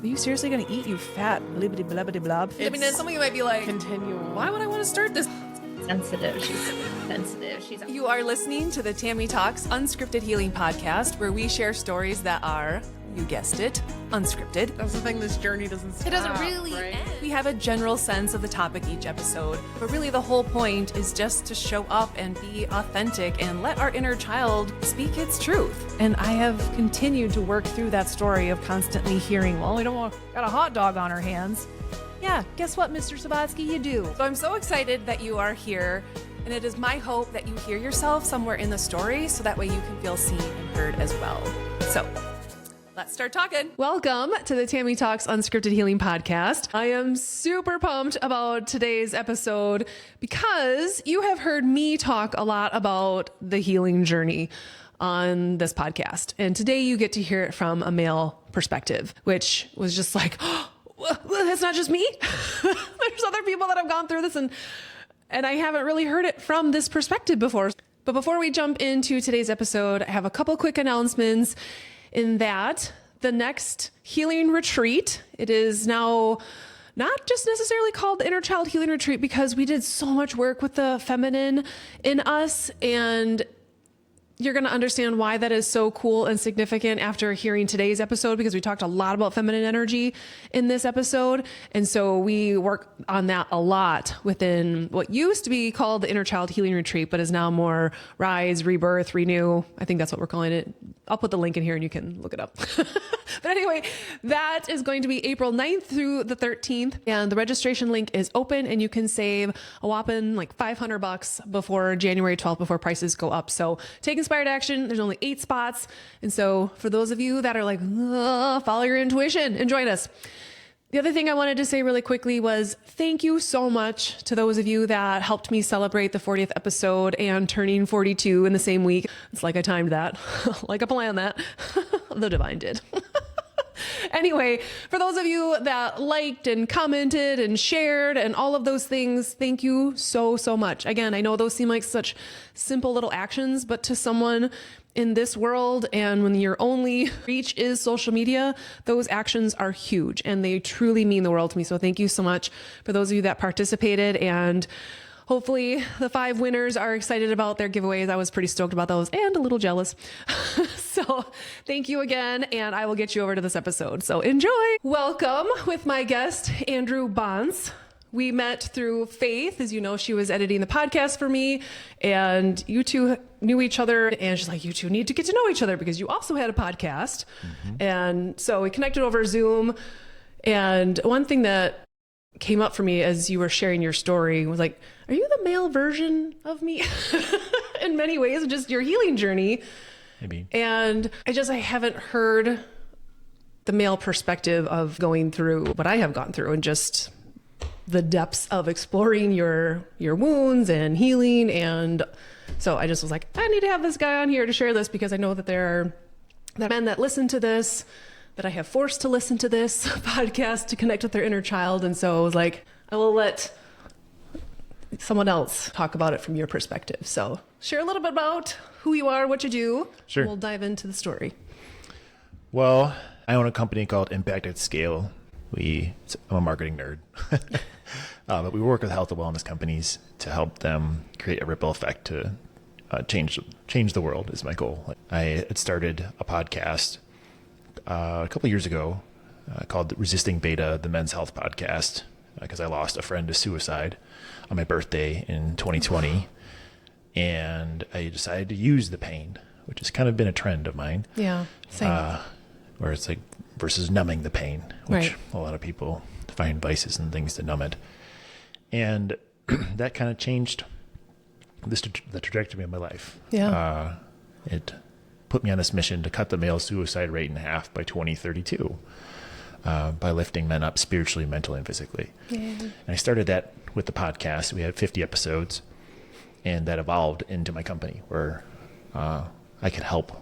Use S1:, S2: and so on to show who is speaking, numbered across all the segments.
S1: Are you seriously going to eat, you fat blibbity blabbity blob? I mean, some of you might be like, why would I want to start this?
S2: Sensitive. She's sensitive.
S1: You are listening to the Tammy Talks Unscripted Healing Podcast, where we share stories that are, you guessed it, unscripted.
S3: That's the thing, this journey doesn't stop.
S1: It doesn't really
S3: right?
S1: end. We have a general sense of the topic each episode, but really the whole point is just to show up and be authentic and let our inner child speak its truth. And I have continued to work through that story of constantly hearing, well, we don't want, got a hot dog on our hands. Yeah, guess what, Mr. Sabatsky, you do. So I'm so excited that you are here, and it is my hope that you hear yourself somewhere in the story so that way you can feel seen and heard as well. So let's start talking. Welcome to the Tammy Talks Unscripted Healing Podcast. I am super pumped about today's episode because you have heard me talk a lot about the healing journey on this podcast. And today you get to hear it from a male perspective, which was just like, well, it's not just me. There's other people that have gone through this and I haven't really heard it from this perspective before. But before we jump into today's episode, I have a couple quick announcements in that the next healing retreat, it is now not just necessarily called the Inner Child Healing Retreat because we did so much work with the feminine in us, and you're going to understand why that is so cool and significant after hearing today's episode, because we talked a lot about feminine energy in this episode. And so we work on that a lot within what used to be called the Inner Child Healing Retreat, but is now more Rise, Rebirth, Renew. I think that's what we're calling it. I'll put the link in here and you can look it up. But anyway, that is going to be April 9th through the 13th. And the registration link is open and you can save a whopping like $500 before January 12th, before prices go up. So take inspired action. There's only 8 spots. And so for those of you that are like, follow your intuition and join us. The other thing I wanted to say really quickly was thank you so much to those of you that helped me celebrate the 40th episode and turning 42 in the same week. It's like I timed that, like I planned that. The divine did. Anyway, for those of you that liked and commented and shared and all of those things, thank you so, so much. Again, I know those seem like such simple little actions, but to someone in this world and when your only reach is social media, those actions are huge and they truly mean the world to me. So thank you so much for those of you that participated, and hopefully the 5 winners are excited about their giveaways. I was pretty stoked about those and a little jealous. So thank you again, and I will get you over to this episode. So enjoy. Welcome with my guest, Andrew Bonds. We met through Faith. As you know, she was editing the podcast for me, and you two knew each other, and she's like, you two need to get to know each other because you also had a podcast. Mm-hmm. And so we connected over Zoom. And one thing that came up for me as you were sharing your story was like, are you the male version of me? In many ways, just your healing journey.
S4: Maybe. And
S1: I haven't heard the male perspective of going through what I have gone through and just the depths of exploring your wounds and healing. And so I just was like, I need to have this guy on here to share this, because I know that there are men that listen to this, that I have forced to listen to this podcast to connect with their inner child. And so I was like, I will let someone else talk about it from your perspective. So share a little bit about who you are, what you do.
S4: Sure.
S1: We'll dive into the story.
S4: Well, I own a company called Impact at Scale. I'm a marketing nerd. But we work with health and wellness companies to help them create a ripple effect to change the world is my goal. I had started a podcast a couple of years ago called Resisting Beta, the Men's Health Podcast, because I lost a friend to suicide on my birthday in 2020. And I decided to use the pain, which has kind of been a trend of mine.
S1: Yeah, same.
S4: Where it's like versus numbing the pain, which
S1: right.
S4: A lot of people find vices and things to numb it. And that kind of changed the trajectory of my life.
S1: Yeah.
S4: It put me on this mission to cut the male suicide rate in half by 2032 by lifting men up spiritually, mentally, and physically. Yeah. And I started that with the podcast. We had 50 episodes, and that evolved into my company where I could help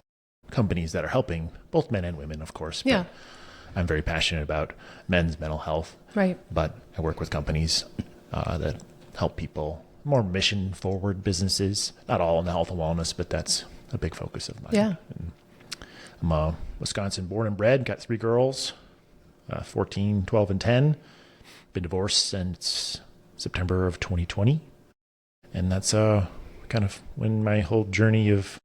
S4: companies that are helping both men and women, of course.
S1: Yeah.
S4: I'm very passionate about men's mental health.
S1: Right.
S4: But I work with companies that help people, more mission forward businesses, not all in the health and wellness, but that's a big focus of mine.
S1: Yeah.
S4: And I'm Wisconsin born and bred, got 3 girls. 14, 12, and 10. Been divorced since September of 2020. And that's kind of when my whole journey of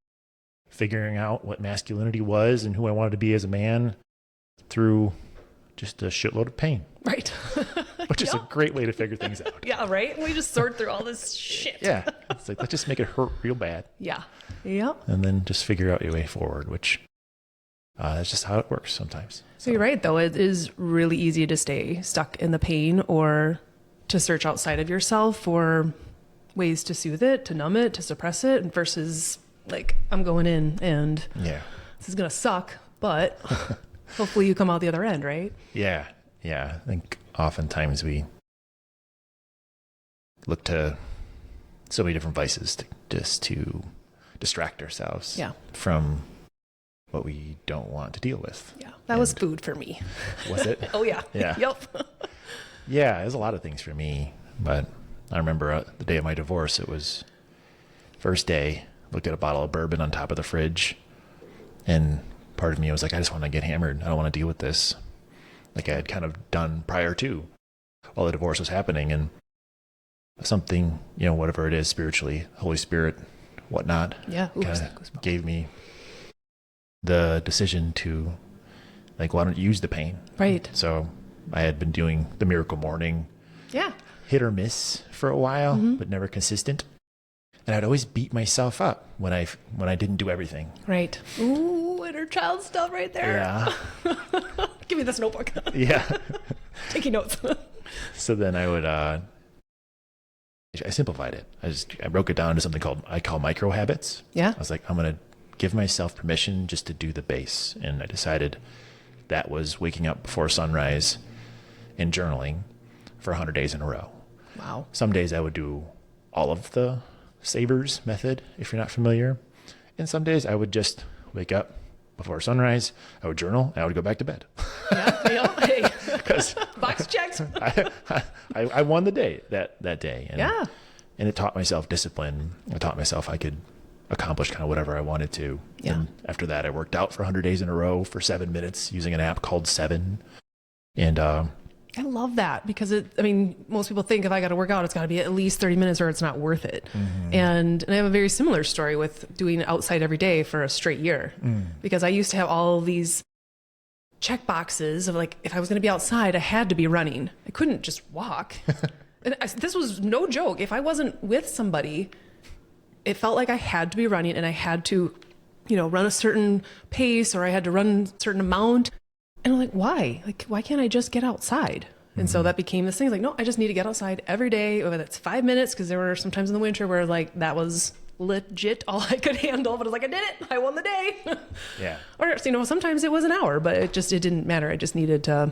S4: figuring out what masculinity was and who I wanted to be as a man through just a shitload of pain.
S1: Right.
S4: Which is a great way to figure things out.
S1: Yeah, right? We just sort through all this shit.
S4: Yeah. It's like, let's just make it hurt real bad.
S1: Yeah. Yep.
S4: And then just figure out your way forward, which that's just how it works sometimes.
S1: So you're right, though. It is really easy to stay stuck in the pain or to search outside of yourself for ways to soothe it, to numb it, to suppress it, versus like, I'm going in and this is going to suck, but hopefully you come out the other end, right?
S4: Yeah. Yeah. I think oftentimes we look to so many different vices to distract ourselves from what we don't want to deal with.
S1: Yeah. That was food for me.
S4: Was it?
S1: Oh, yeah.
S4: Yeah.
S1: Yep.
S4: Yeah. There's a lot of things for me, but I remember the day of my divorce, it was first day, looked at a bottle of bourbon on top of the fridge, and part of me was like, I just want to get hammered. I don't want to deal with this. Like I had kind of done prior to while the divorce was happening, and something, whatever it is spiritually, Holy Spirit, whatnot, kind of gave me the decision to like, why don't you use the pain?
S1: Right.
S4: So I had been doing the miracle morning.
S1: Yeah.
S4: Hit or miss for a while, but never consistent. And I'd always beat myself up when I didn't do everything.
S1: Right. Ooh, inner child stuff right there.
S4: Yeah.
S1: Give me this notebook.
S4: Yeah.
S1: Taking notes.
S4: So then I would, I simplified it. I broke it down to something I call micro habits.
S1: Yeah.
S4: I was like, I'm going to give myself permission just to do the base. And I decided that was waking up before sunrise and journaling for 100 days in a row.
S1: Wow.
S4: Some days I would do all of the savers method, if you're not familiar. And some days I would just wake up before sunrise, I would journal, and I would go back to bed.
S1: Yeah. Hey.
S4: Because
S1: box checked.
S4: I won the day that day. And,
S1: Yeah.
S4: And it taught myself discipline. I taught myself I could accomplish kind of whatever I wanted to.
S1: Yeah.
S4: And after that, I worked out for 100 days in a row for 7 minutes using an app called 7. And
S1: I love that because most people think if I got to work out, it's got to be at least 30 minutes or it's not worth it. Mm-hmm. And I have a very similar story with doing outside every day for a straight year because I used to have all these check boxes of like, if I was going to be outside, I had to be running. I couldn't just walk. And this was no joke. If I wasn't with somebody, it felt like I had to be running and I had to, run a certain pace or I had to run a certain amount. And I'm like, why? Like, why can't I just get outside? And so that became this thing. Like, no, I just need to get outside every day, whether it's 5 minutes, because there were some times in the winter where like that was legit all I could handle. But I was like, I did it. I won the day.
S4: yeah.
S1: Or, sometimes it was an hour, but it didn't matter. I just needed to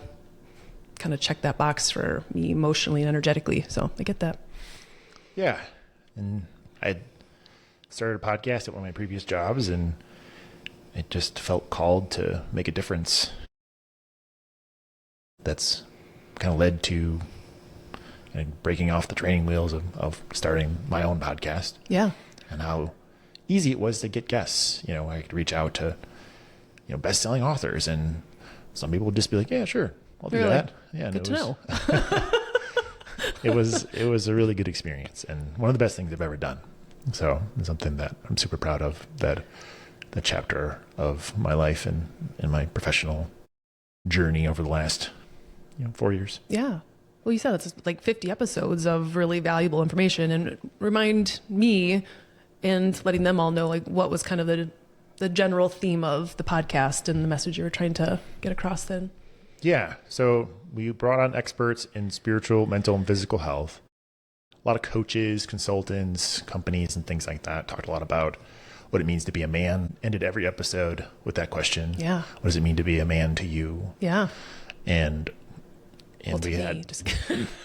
S1: kind of check that box for me emotionally and energetically. So I get that.
S4: Yeah. And I started a podcast at one of my previous jobs, and it just felt called to make a difference. That's kind of led to breaking off the training wheels of starting my own podcast.
S1: Yeah.
S4: And how easy it was to get guests. I could reach out to, best-selling authors, and some people would just be like, yeah, sure, I'll do that.
S1: Like,
S4: yeah.
S1: Good to know.
S4: It was a really good experience and one of the best things I've ever done. So it's something that I'm super proud of, that the chapter of my life and my professional journey over the last 4 years.
S1: Yeah. Well, you said it's like 50 episodes of really valuable information, and remind me and letting them all know like what was kind of the general theme of the podcast and the message you were trying to get across then.
S4: Yeah. So we brought on experts in spiritual, mental, and physical health. A lot of coaches, consultants, companies, and things like that. Talked a lot about what it means to be a man. Ended every episode with that question.
S1: Yeah.
S4: What does it mean to be a man to you?
S1: Yeah.
S4: And
S1: we
S4: had,
S1: just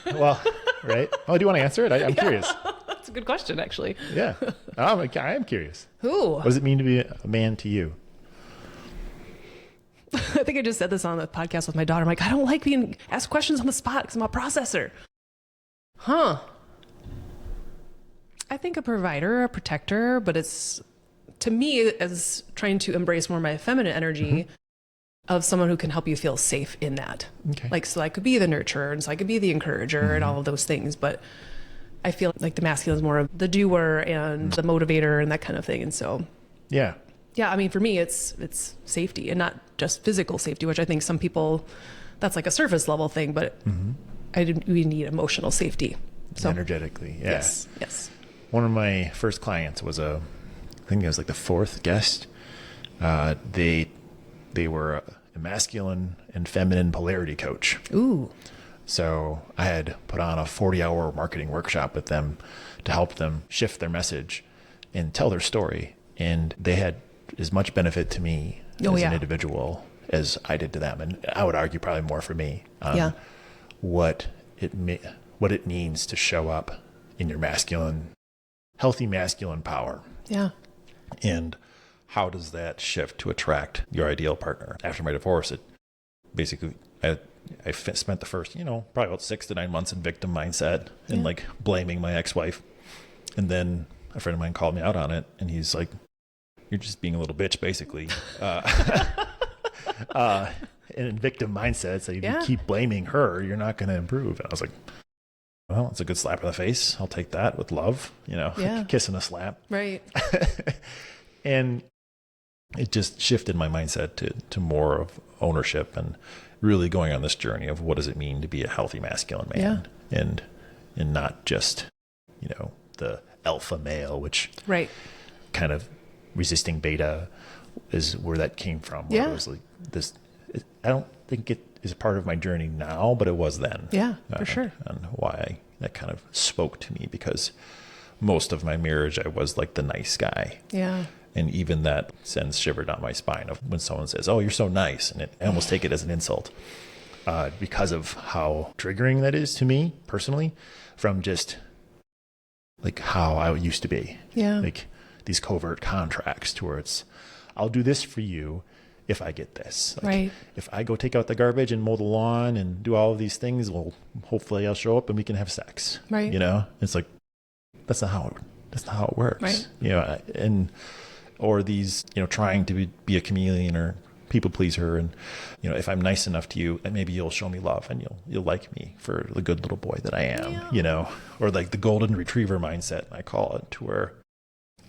S4: well, right? Oh, do you want to answer it? I'm curious.
S1: That's a good question, actually.
S4: Yeah. I am curious.
S1: Who?
S4: What does it mean to be a man to you?
S1: I think I just said this on the podcast with my daughter. I'm like, I don't like being asked questions on the spot because I'm a processor. Huh. I think a provider, a protector, but it's, to me, as trying to embrace more of my feminine energy, of someone who can help you feel safe in that.
S4: Okay.
S1: Like, so I could be the nurturer and so I could be the encourager and all of those things. But I feel like the masculine is more of the doer and the motivator and that kind of thing. And so,
S4: Yeah.
S1: yeah, I mean, for me, it's safety and not just physical safety, which I think some people, that's like a surface level thing, but we need emotional safety. So
S4: Energetically. Yeah.
S1: Yes.
S4: One of my first clients was I think it was like the fourth guest. They were a masculine and feminine polarity coach.
S1: Ooh.
S4: So I had put on a 40-hour marketing workshop with them to help them shift their message and tell their story. And they had as much benefit to me as an individual as I did to them. And I would argue probably more for me on what it means to show up in your masculine, healthy masculine power.
S1: Yeah.
S4: And how does that shift to attract your ideal partner? After my divorce, it basically, I spent the first, probably about 6 to 9 months in victim mindset and like blaming my ex-wife. And then a friend of mine called me out on it, and he's like, "You're just being a little bitch, basically." In victim mindset, so if you keep blaming her, you're not going to improve. And I was like, well, it's a good slap in the face. I'll take that with love, kiss and a slap.
S1: Right.
S4: And it just shifted my mindset to more of ownership and really going on this journey of what does it mean to be a healthy masculine man and not just, the alpha male, which kind of resisting beta is where that came from. Where it was like this, I don't think it is part of my journey now, but it was then.
S1: Yeah, for sure.
S4: And why that kind of spoke to me, because most of my marriage, I was like the nice guy.
S1: Yeah.
S4: And even that sends shiver down my spine of when someone says, "Oh, you're so nice." And I almost take it as an insult because of how triggering that is to me personally, from just like how I used to be.
S1: Yeah.
S4: Like these covert contracts to where it's, I'll do this for you if I get this. Like, if I go take out the garbage and mow the lawn and do all of these things, well, hopefully I'll show up and we can have sex.
S1: Right.
S4: It's like, that's not how it works.
S1: Right.
S4: Or these, trying to be a chameleon or people pleaser. And, if I'm nice enough to you, maybe you'll show me love and you'll like me for the good little boy that I am, or like the golden retriever mindset, I call it, to where,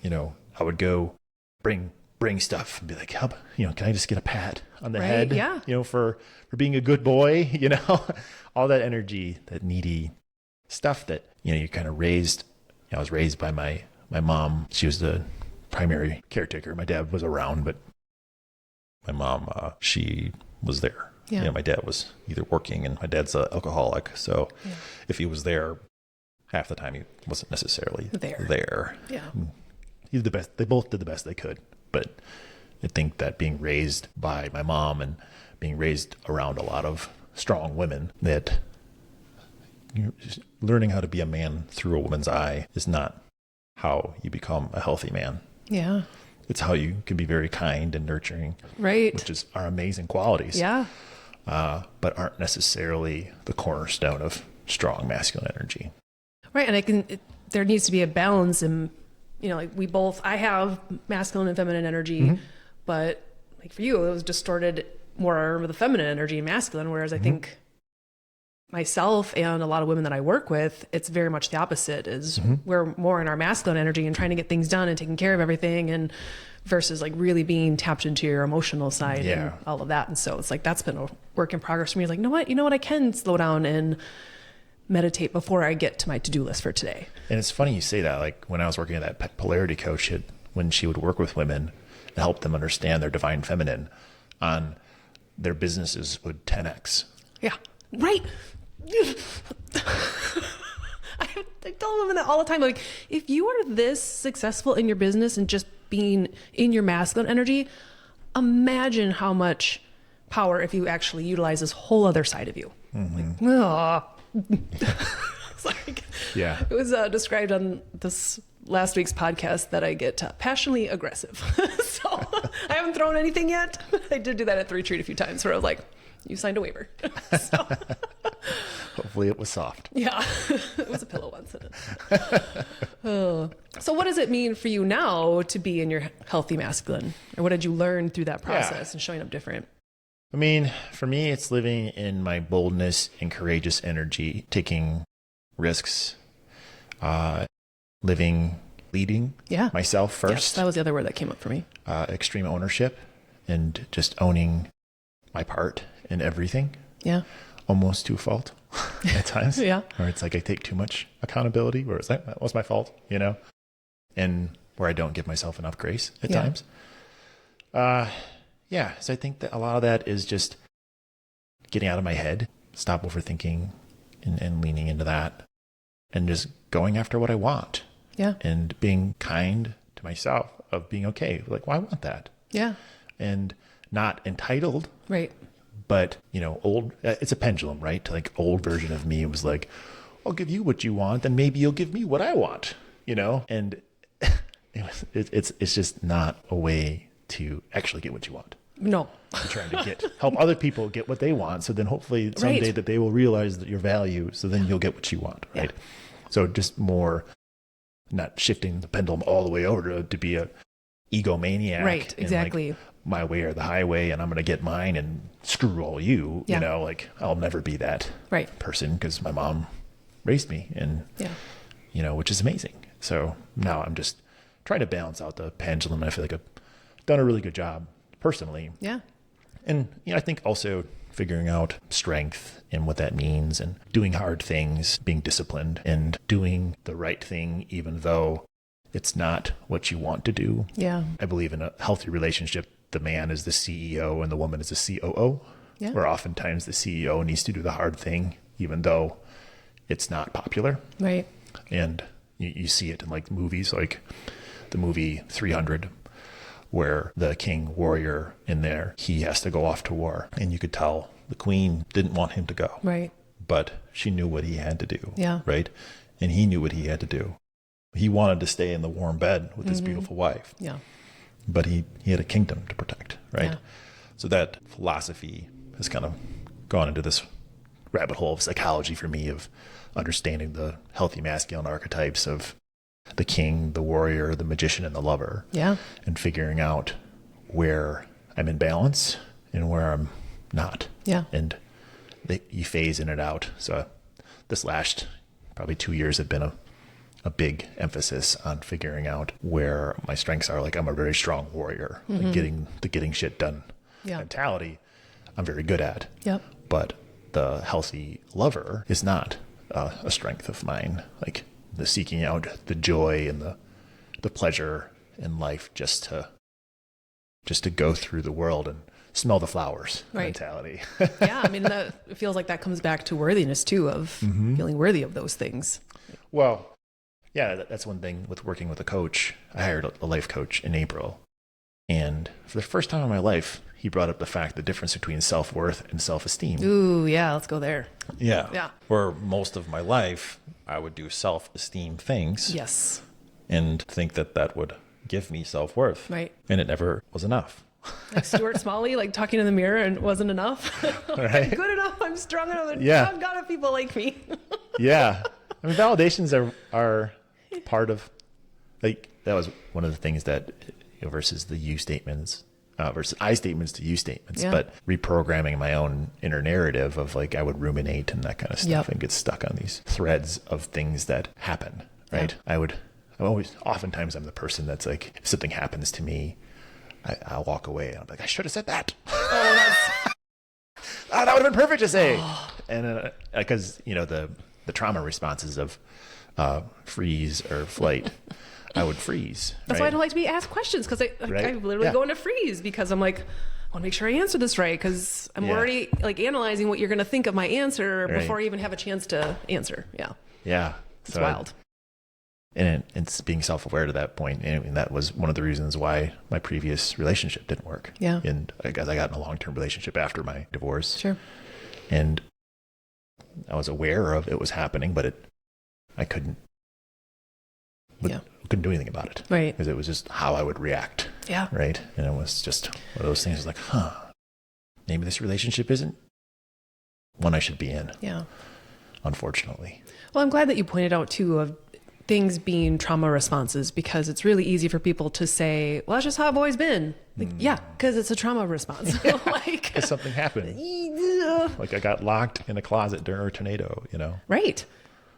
S4: I would go bring stuff and be like, can I just get a pat on the head?
S1: Yeah.
S4: For being a good boy, all that energy, that needy stuff that, you kind of raised. I was raised by my mom. She was the primary caretaker. My dad was around, but my mom, she was there.
S1: Yeah.
S4: My dad was either working, and my dad's an alcoholic. So if he was there, half the time he wasn't necessarily there.
S1: Yeah.
S4: He's the best. They both did the best they could. But I think that being raised by my mom and being raised around a lot of strong women, that learning how to be a man through a woman's eye is not how you become a healthy man.
S1: Yeah.
S4: It's how you can be very kind and nurturing.
S1: Right.
S4: Which are amazing qualities.
S1: Yeah.
S4: But aren't necessarily the cornerstone of strong masculine energy.
S1: Right. And there needs to be a balance in, like I have masculine and feminine energy, but like for you, it was distorted more with the feminine energy and masculine. Whereas I think myself and a lot of women that I work with, it's very much the opposite, is we're more in our masculine energy and trying to get things done and taking care of everything, and versus like really being tapped into your emotional side and all of that. And so it's like, that's been a work in progress for me. Like, you know what? I can slow down and meditate before I get to my to-do list for today.
S4: And it's funny you say that. Like when I was working at that polarity coach, when she would work with women and help them understand their divine feminine, on their businesses would 10x.
S1: Yeah. Right. I tell women that all the time. Like, if you are this successful in your business and just being in your masculine energy, imagine how much power if you actually utilize this whole other side of you. Like, it's like, it was described on this last week's podcast that I get passionately aggressive. So I haven't thrown anything yet. I did do that at the retreat a few times where I was like, you signed a waiver. So.
S4: Hopefully it was soft.
S1: Yeah, it was a pillow once. So what does it mean for you now to be in your healthy masculine? Or what did you learn through that process and showing up different?
S4: I mean, for me, it's living in my boldness and courageous energy, taking risks, leading
S1: Yeah.
S4: myself
S1: Yes,
S4: first,
S1: that was the other word that came up for me.
S4: extreme ownership, and just owning my part in everything,
S1: Yeah.
S4: almost to a fault at times.
S1: Yeah.
S4: Or it's like I take too much accountability, where it's like, that was my fault, and where I don't give myself enough grace at
S1: Yeah.
S4: times. Yeah. So I think that a lot of that is just getting out of my head, stop overthinking and leaning into that, and just going after what I want
S1: Yeah.
S4: and being kind to myself of being okay. Like, well, I want that.
S1: Yeah.
S4: And not entitled,
S1: Right.
S4: but old, it's a pendulum, right? To like old version of me was like, I'll give you what you want, and maybe you'll give me what I want, and it's just not a way to actually get what you want.
S1: No.
S4: You're trying to help other people get what they want. So then hopefully someday
S1: Right.
S4: that they will realize that your value. So then you'll get what you want. Right.
S1: Yeah.
S4: So just more not shifting the pendulum all the way over to be a egomaniac.
S1: Right.
S4: and,
S1: Exactly.
S4: like, my way or the highway, and I'm going to get mine and screw all you,
S1: Yeah.
S4: like I'll never be that
S1: Right.
S4: person because my mom raised me and,
S1: Yeah.
S4: which is amazing. So now I'm just trying to balance out the pendulum. And I feel like I've done a really good job personally.
S1: Yeah.
S4: And, I think also figuring out strength and what that means and doing hard things, being disciplined and doing the right thing, even though it's not what you want to do.
S1: Yeah.
S4: I believe in a healthy relationship, the man is the CEO and the woman is the COO,
S1: Yeah.
S4: where oftentimes the CEO needs to do the hard thing, even though it's not popular.
S1: Right.
S4: And you see it in like movies, like the movie 300, where the king warrior in there, he has to go off to war. And you could tell the queen didn't want him to go,
S1: Right.
S4: but she knew what he had to do.
S1: Yeah.
S4: Right. And he knew what he had to do. He wanted to stay in the warm bed with his beautiful wife,
S1: Yeah.
S4: but he had a kingdom to protect. Right.
S1: Yeah.
S4: So that philosophy has kind of gone into this rabbit hole of psychology for me of understanding the healthy masculine archetypes of the king, the warrior, the magician, and the lover.
S1: Yeah.
S4: And figuring out where I'm in balance and where I'm not.
S1: Yeah.
S4: And you phase in and out. So this last probably 2 years have been a big emphasis on figuring out where my strengths are. Like I'm a very strong warrior, like getting shit done
S1: Yeah.
S4: mentality I'm very good at.
S1: Yep.
S4: But the healthy lover is not a strength of mine. Like the seeking out the joy and the pleasure in life just to go through the world and smell the flowers
S1: Right.
S4: mentality.
S1: Yeah. I mean, it feels like that comes back to worthiness too, of feeling worthy of those things.
S4: Well, yeah, that's one thing with working with a coach. I hired a life coach in April. And for the first time in my life, he brought up the difference between self-worth and self-esteem.
S1: Ooh, yeah. Let's go there.
S4: Yeah.
S1: Yeah.
S4: For most of my life, I would do self-esteem things
S1: Yes.
S4: and think that would give me self-worth.
S1: Right.
S4: And it never was enough.
S1: Like Stuart Smalley, like talking in the mirror and it wasn't enough.
S4: Right.
S1: Good enough. I'm strong enough.
S4: Yeah.
S1: God, if people like me.
S4: Yeah. I mean, validations are part of, like, that was one of the things that, versus the you statements, versus I statements to you statements,
S1: Yeah.
S4: but reprogramming my own inner narrative of like, I would ruminate and that kind of stuff
S1: Yep.
S4: and get stuck on these threads of things that happen. Right.
S1: Yeah.
S4: Oftentimes I'm the person that's like, if something happens to me, I'll walk away and I'm like, I should have said that. That would have been perfect to say. And because, the trauma responses of freeze or flight, I would freeze.
S1: That's why I don't like to be asked questions, because I
S4: Right.
S1: literally
S4: Yeah.
S1: go into freeze because I'm like, I want to make sure I answer this right, because I'm
S4: Yeah.
S1: already like analyzing what you're going to think of my answer
S4: Right.
S1: before I even have a chance to answer. Yeah.
S4: Yeah.
S1: It's wild.
S4: And it's being self-aware to that point. And that was one of the reasons why my previous relationship didn't work.
S1: Yeah.
S4: And I guess I got in a long-term relationship after my divorce.
S1: Sure.
S4: And I was aware of it was happening, but I couldn't do anything about it.
S1: Right.
S4: Because it was just how I would react.
S1: Yeah.
S4: Right. And it was just one of those things like, maybe this relationship isn't one I should be in.
S1: Yeah.
S4: Unfortunately.
S1: Well, I'm glad that you pointed out too of things being trauma responses, because it's really easy for people to say, well, that's just how I've always been. Like, yeah, because it's a trauma response. Like,
S4: Because something happened. Like I got locked in a closet during a tornado, you know?
S1: right.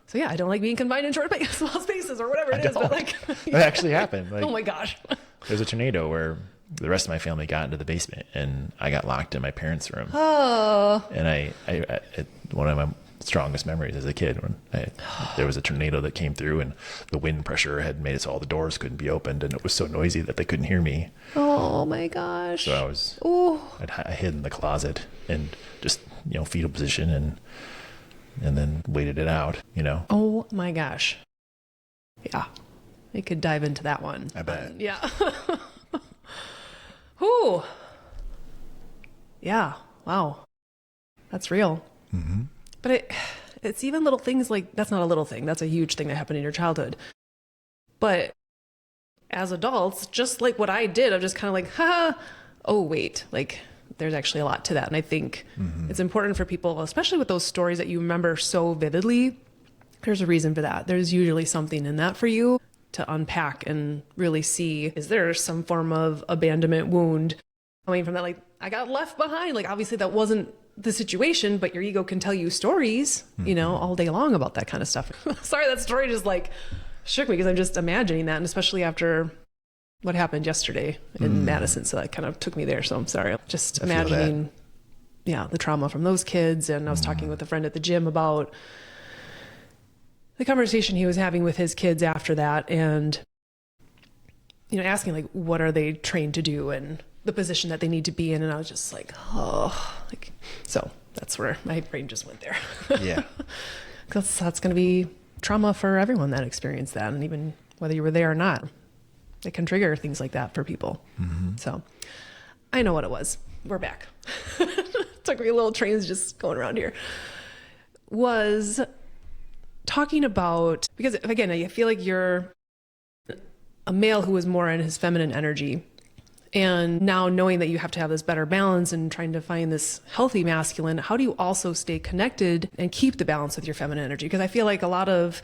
S1: So yeah, I don't like being confined in small spaces or whatever it is. But like,
S4: That actually happened. Like,
S1: oh my gosh.
S4: there's a tornado where the rest of my family got into the basement and I got locked in my parents' room.
S1: Oh.
S4: And I one of my strongest memories as a kid when there was a tornado that came through and the wind pressure had made it so all the doors couldn't be opened and it was so noisy that they couldn't hear me.
S1: Oh my gosh.
S4: So I hid in the closet and just, fetal position and then waited it out,
S1: Oh my gosh. Yeah. I could dive into that one.
S4: I bet.
S1: Yeah. Whew. Yeah. Wow. That's real.
S4: Mm-hmm.
S1: But it's even little things like, that's not a little thing. That's a huge thing that happened in your childhood. But as adults, just like what I did, I'm just kind of like, oh, wait, like there's actually a lot to that. And I think it's important for people, especially with those stories that you remember so vividly, there's a reason for that. There's usually something in that for you to unpack and really see, is there some form of abandonment wound coming from that? Like, I got left behind. Like, obviously that wasn't the situation, but your ego can tell you stories, all day long about that kind of stuff. Sorry, that story just like shook me because I'm just imagining that. And especially after what happened yesterday in Madison. So that kind of took me there. So I'm sorry. Just imagining, the trauma from those kids. And I was talking with a friend at the gym about the conversation he was having with his kids after that. And, asking like, what are they trained to do and the position that they need to be in. And I was just like, so that's where my brain just went there.
S4: Yeah.
S1: Because that's going to be trauma for everyone that experienced that. And even whether you were there or not, it can trigger things like that for people. So I know what it was. We're back. Took me a little trains just going around here. Was talking about, because again, I feel like you're a male who is more in his feminine energy. And now knowing that you have to have this better balance and trying to find this healthy masculine, how do you also stay connected and keep the balance with your feminine energy? Because I feel like a lot of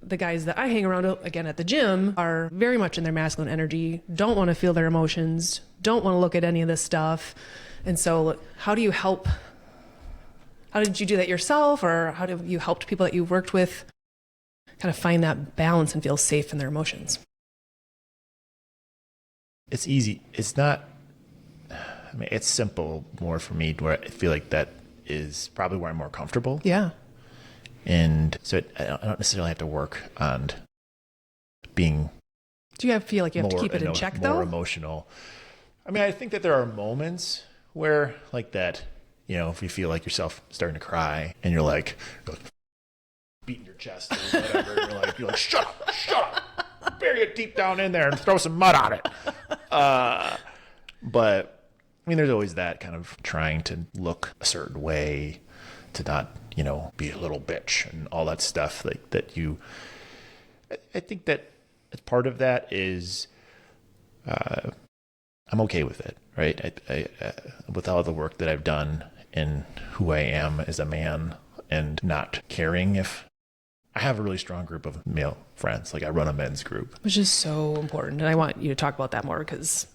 S1: the guys that I hang around, again, at the gym are very much in their masculine energy, don't want to feel their emotions, don't want to look at any of this stuff. And so how do you help? How did you do that yourself? Or how have you helped people that you've worked with kind of find that balance and feel safe in their emotions?
S4: It's easy. It's not, it's simple more for me where I feel like that is probably where I'm more comfortable.
S1: Yeah.
S4: And so I don't necessarily have to work on being.
S1: Do you feel like you have to keep it in check though?
S4: More emotional. I think that there are moments where like that, if you feel like yourself starting to cry and you're like beating your chest or whatever, and you're like, shut up. Bury it deep down in there and throw some mud on it. But there's always that kind of trying to look a certain way, to not, be a little bitch and all that stuff I think that part of that is, I'm okay with it, right? I with all the work that I've done and who I am as a man and not caring if I have a really strong group of male friends. Like I run a men's group.
S1: Which is so important. And I want you to talk about that more because,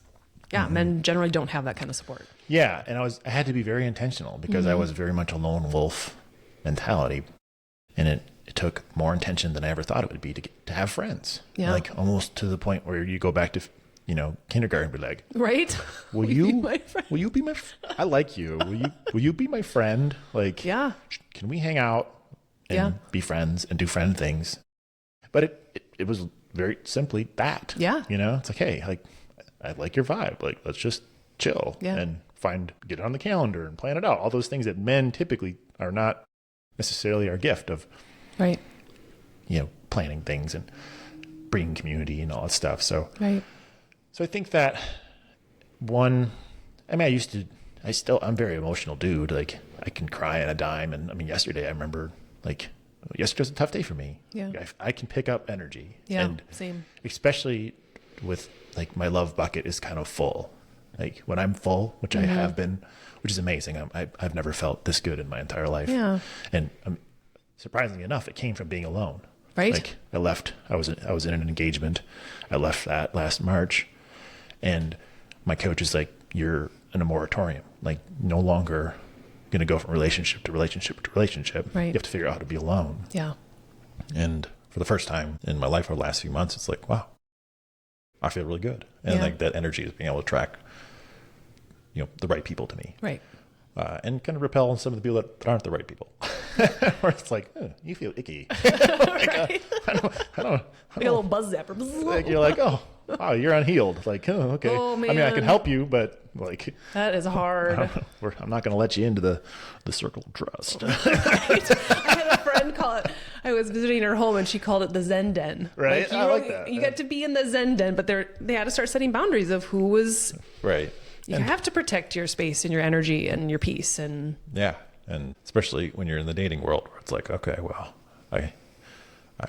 S1: men generally don't have that kind of support.
S4: Yeah. And I had to be very intentional because I was very much a lone wolf mentality. And it took more intention than I ever thought it would be to have friends.
S1: Yeah.
S4: Like almost to the point where you go back to, kindergarten and be like,
S1: right?
S4: Will you be my friend? Will you be my, I like you. Will you be my friend? Like,
S1: yeah.
S4: Can we hang out? And be friends and do friend things. But it was very simply that.
S1: Yeah.
S4: It's like, hey, like I like your vibe. Like let's just chill and get it on the calendar and plan it out. All those things that men typically are not necessarily our gift of.
S1: Right.
S4: Planning things and bringing community and all that stuff. So
S1: right.
S4: So I think that I'm very emotional dude. Like I can cry on a dime. And yesterday I remember yesterday's a tough day for me.
S1: Yeah.
S4: I can pick up energy.
S1: Yeah.
S4: And
S1: same.
S4: Especially with my love bucket is kind of full. Like when I'm full, which I have been, which is amazing. I've never felt this good in my entire life.
S1: Yeah.
S4: And surprisingly enough, it came from being alone.
S1: Right.
S4: Like I left, I was in an engagement. I left that last March and my coach is like, you're in a moratorium, like no longer going to go from relationship to relationship to relationship.
S1: Right.
S4: You have to figure out how to be alone.
S1: Yeah.
S4: And for the first time in my life over the last few months, it's like, wow, I feel really good. And like that energy is being able to attract, the right people to me.
S1: Right.
S4: And kind of repel some of the people that aren't the right people. Where it's like, you feel icky. Like, I don't.
S1: Like a little buzz zapper.
S4: Like you're like, oh, wow, you're unhealed. Like, oh, okay.
S1: Oh,
S4: I mean, I can
S1: man.
S4: help you, but like,
S1: That is hard.
S4: I'm not going to let you into the circle of trust.
S1: Right? I had a friend call it, I was visiting her home and she called it the Zen Den.
S4: Right? I like that.
S1: You got to be in the Zen Den, but they had to start setting boundaries of who was.
S4: Right.
S1: You have to protect your space and your energy and your peace. And
S4: yeah. And especially when you're in the dating world where it's like, okay, well, I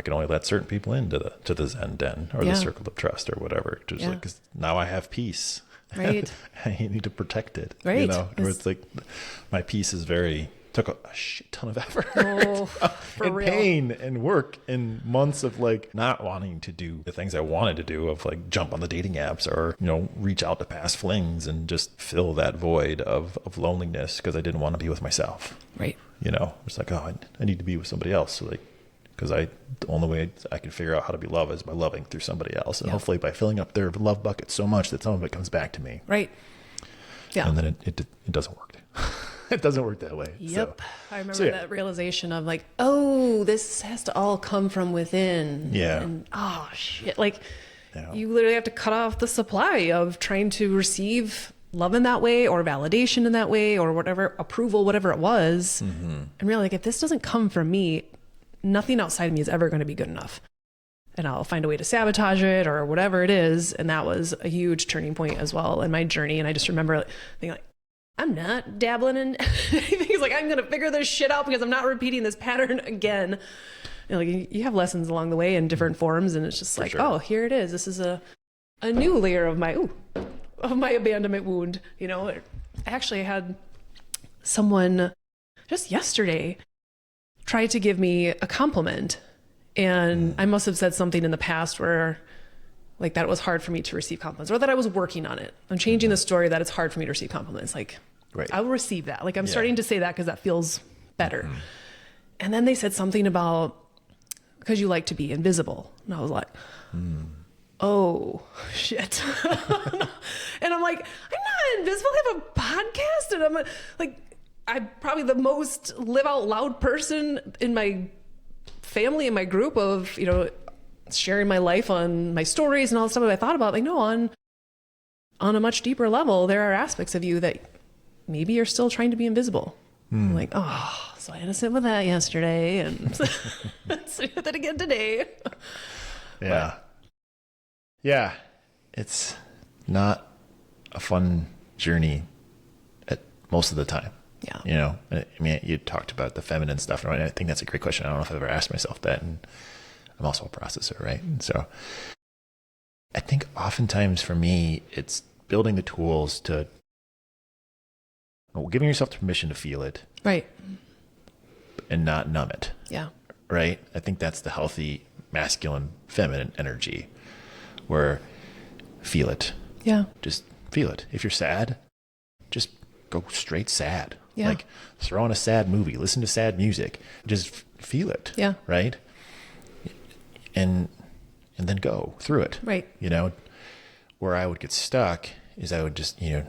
S4: can only let certain people into the Zen Den or the circle of trust or whatever. Just like, 'cause now I have peace.
S1: Right.
S4: I need to protect it.
S1: Right.
S4: Where it's like my peace is took a shit ton of effort
S1: for
S4: and
S1: real.
S4: pain and work and months of like not wanting to do the things I wanted to do, of like jump on the dating apps or, reach out to past flings and just fill that void of loneliness because I didn't want to be with myself.
S1: Right.
S4: It's like, oh, I need to be with somebody else. So like, because the only way I can figure out how to be loved is by loving through somebody else. And hopefully by filling up their love bucket so much that some of it comes back to me.
S1: Right. Yeah.
S4: And then it doesn't work. It doesn't work that way.
S1: Yep.
S4: So,
S1: I remember that realization of like, oh, this has to all come from within.
S4: Yeah.
S1: And oh shit. Like you literally have to cut off the supply of trying to receive love in that way or validation in that way or whatever, approval, whatever it was.
S4: mm-hmm.
S1: And really like, if this doesn't come from me, nothing outside of me is ever going to be good enough. And I'll find a way to sabotage it or whatever it is. And that was a huge turning point as well in my journey. And I just remember thinking like, I'm not dabbling in anything. It's like, I'm going to figure this shit out because I'm not repeating this pattern again. Like you have lessons along the way in different forms. And it's just like, oh, here it is. This is a new layer of my abandonment wound. I actually had someone just yesterday try to give me a compliment. And I must have said something in the past where like that it was hard for me to receive compliments or that I was working on it. I'm changing the story that it's hard for me to receive compliments. Like I will receive that. Like I'm starting to say that because that feels better. Mm-hmm. And then they said something about because you like to be invisible. And I was like, oh shit. And I'm like, I'm not invisible. I have a podcast and I'm I'm probably the most live out loud person in my family and my group of, sharing my life on my stories and all the stuff that I thought about. Like, no, on a much deeper level, there are aspects of you that maybe you're still trying to be invisible. I'm like, oh, so I had to sit with that yesterday and sit with it again today.
S4: Yeah. Yeah. It's not a fun journey at most of the time.
S1: Yeah.
S4: I mean, you talked about the feminine stuff, and I think that's a great question. I don't know if I've ever asked myself that. And I'm also a processor, right? And so I think oftentimes for me, it's building the tools to giving yourself permission to feel it.
S1: Right.
S4: And not numb it.
S1: Yeah.
S4: Right? I think that's the healthy masculine feminine energy where feel it.
S1: Yeah.
S4: Just feel it. If you're sad, just go straight sad.
S1: Yeah.
S4: Like throw on a sad movie, listen to sad music, just feel it.
S1: Yeah.
S4: Right. And then go through it.
S1: Right.
S4: Where I would get stuck is I would just, you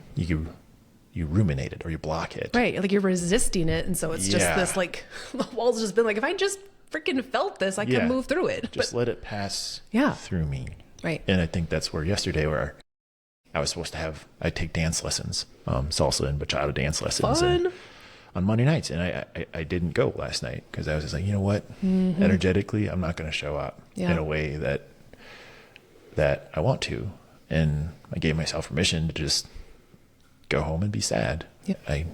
S4: ruminate it or you block it.
S1: Right. Like you're resisting it. And so it's just this like, the wall's just been like, if I just freaking felt this, I can move through it.
S4: Just let it pass through me.
S1: Right.
S4: And I think that's where yesterday where I was supposed to I take dance lessons, salsa and bachata dance lessons.
S1: Fun.
S4: On Monday nights. And I didn't go last night because I was just like, you know what? Mm-hmm. Energetically, I'm not going to show up in a way that I want to. And I gave myself permission to just go home and be sad. Yep. I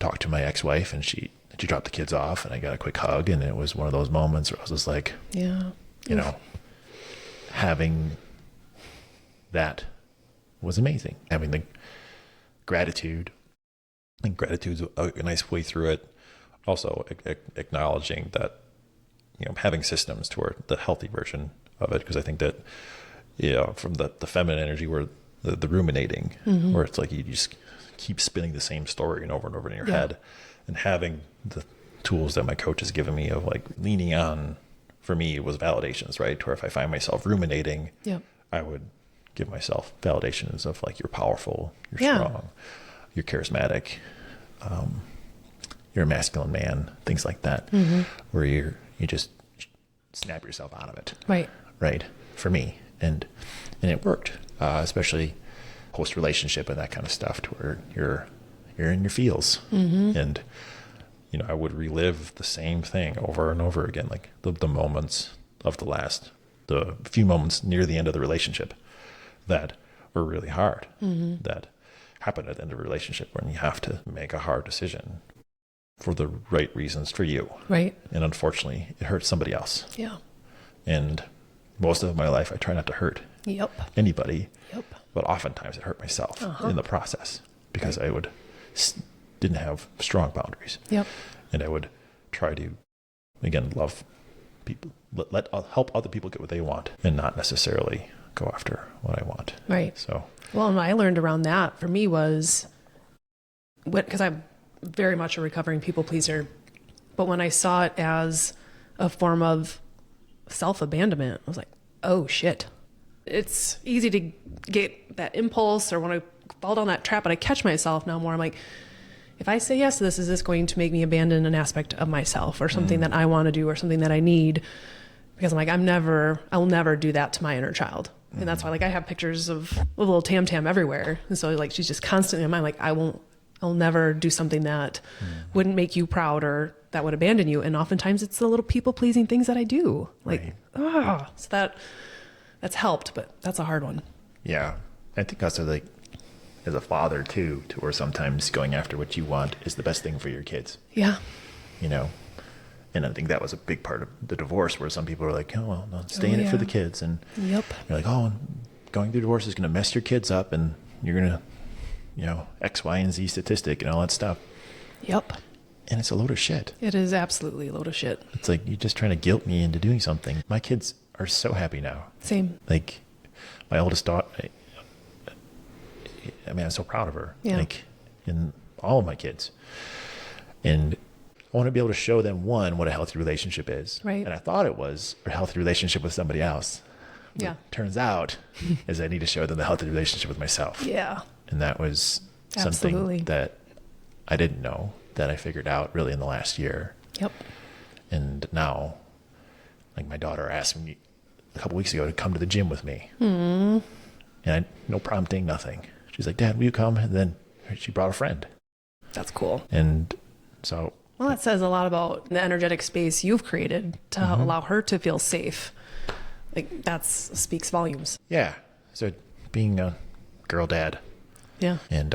S4: talked to my ex-wife and she dropped the kids off and I got a quick hug. And it was one of those moments where I was just like, having that was amazing. Having the gratitude. I think gratitude's a nice way through it. Also acknowledging that, having systems toward the healthy version of it. Because I think that, from the feminine energy where the ruminating, where it's like you just keep spinning the same story and over in your head, and having the tools that my coach has given me of like leaning on, for me, was validations, right? Where if I find myself ruminating, I would give myself validations of like, you're powerful, you're strong, you're charismatic, you're a masculine man, things like that, where you just snap yourself out of it. Right. For me. And it worked, especially post relationship and that kind of stuff, to where you're in your feels. And, you know, I would relive the same thing over and over again, like the moments of the few moments near the end of the relationship that were really hard, that happen at the end of a relationship, when you have to make a hard decision for the right reasons for you. And unfortunately, it hurts somebody else. And most of my life, I try not to hurt anybody, but oftentimes it hurt myself in the process, because I didn't have strong boundaries. And I would try to, again, love people, help other people get what they want, and not necessarily go after what I want. So,
S3: well, and I learned around that for me was, because I'm very much a recovering people pleaser, but when I saw it as a form of self-abandonment, I was like, oh shit. It's easy to get that impulse or want to fall down that trap, but I catch myself now more. I'm like, if I say yes to this, is this going to make me abandon an aspect of myself or something that I want to do or something that I need? Because I'm like, I'll never do that to my inner child. And that's why, like, I have pictures of a little Tam Tam everywhere. And so, like, she's just constantly in my mind, like, I'll never do something that wouldn't make you proud or that would abandon you. And oftentimes it's the little people pleasing things that I do. Like, so that's helped, but that's a hard one.
S4: Yeah. I think also, like, as a father too, to where sometimes going after what you want is the best thing for your kids. You know, and I think that was a big part of the divorce, where some people are like, oh, well, no, stay in it for the kids. And you're like, oh, going through divorce is going to mess your kids up, and you're going to, you know, X, Y, and Z statistic and all that stuff. And it's a load of shit.
S3: It is absolutely a load of shit.
S4: It's like, you're just trying to guilt me into doing something. My kids are so happy now.
S3: Same.
S4: Like, my oldest daughter, I mean, I'm so proud of her. Like, in all of my kids. And I want to be able to show them, one, what a healthy relationship is. And I thought it was a healthy relationship with somebody else. But turns out is I need to show them the healthy relationship with myself. And that was something that I didn't know, that I figured out really in the last year. And now, like, my daughter asked me a couple weeks ago to come to the gym with me. And no prompting, nothing. She's like, Dad, will you come? And then she brought a friend.
S3: That's cool.
S4: And so,
S3: well, that says a lot about the energetic space you've created to allow her to feel safe. Like, that speaks volumes.
S4: So being a girl dad. And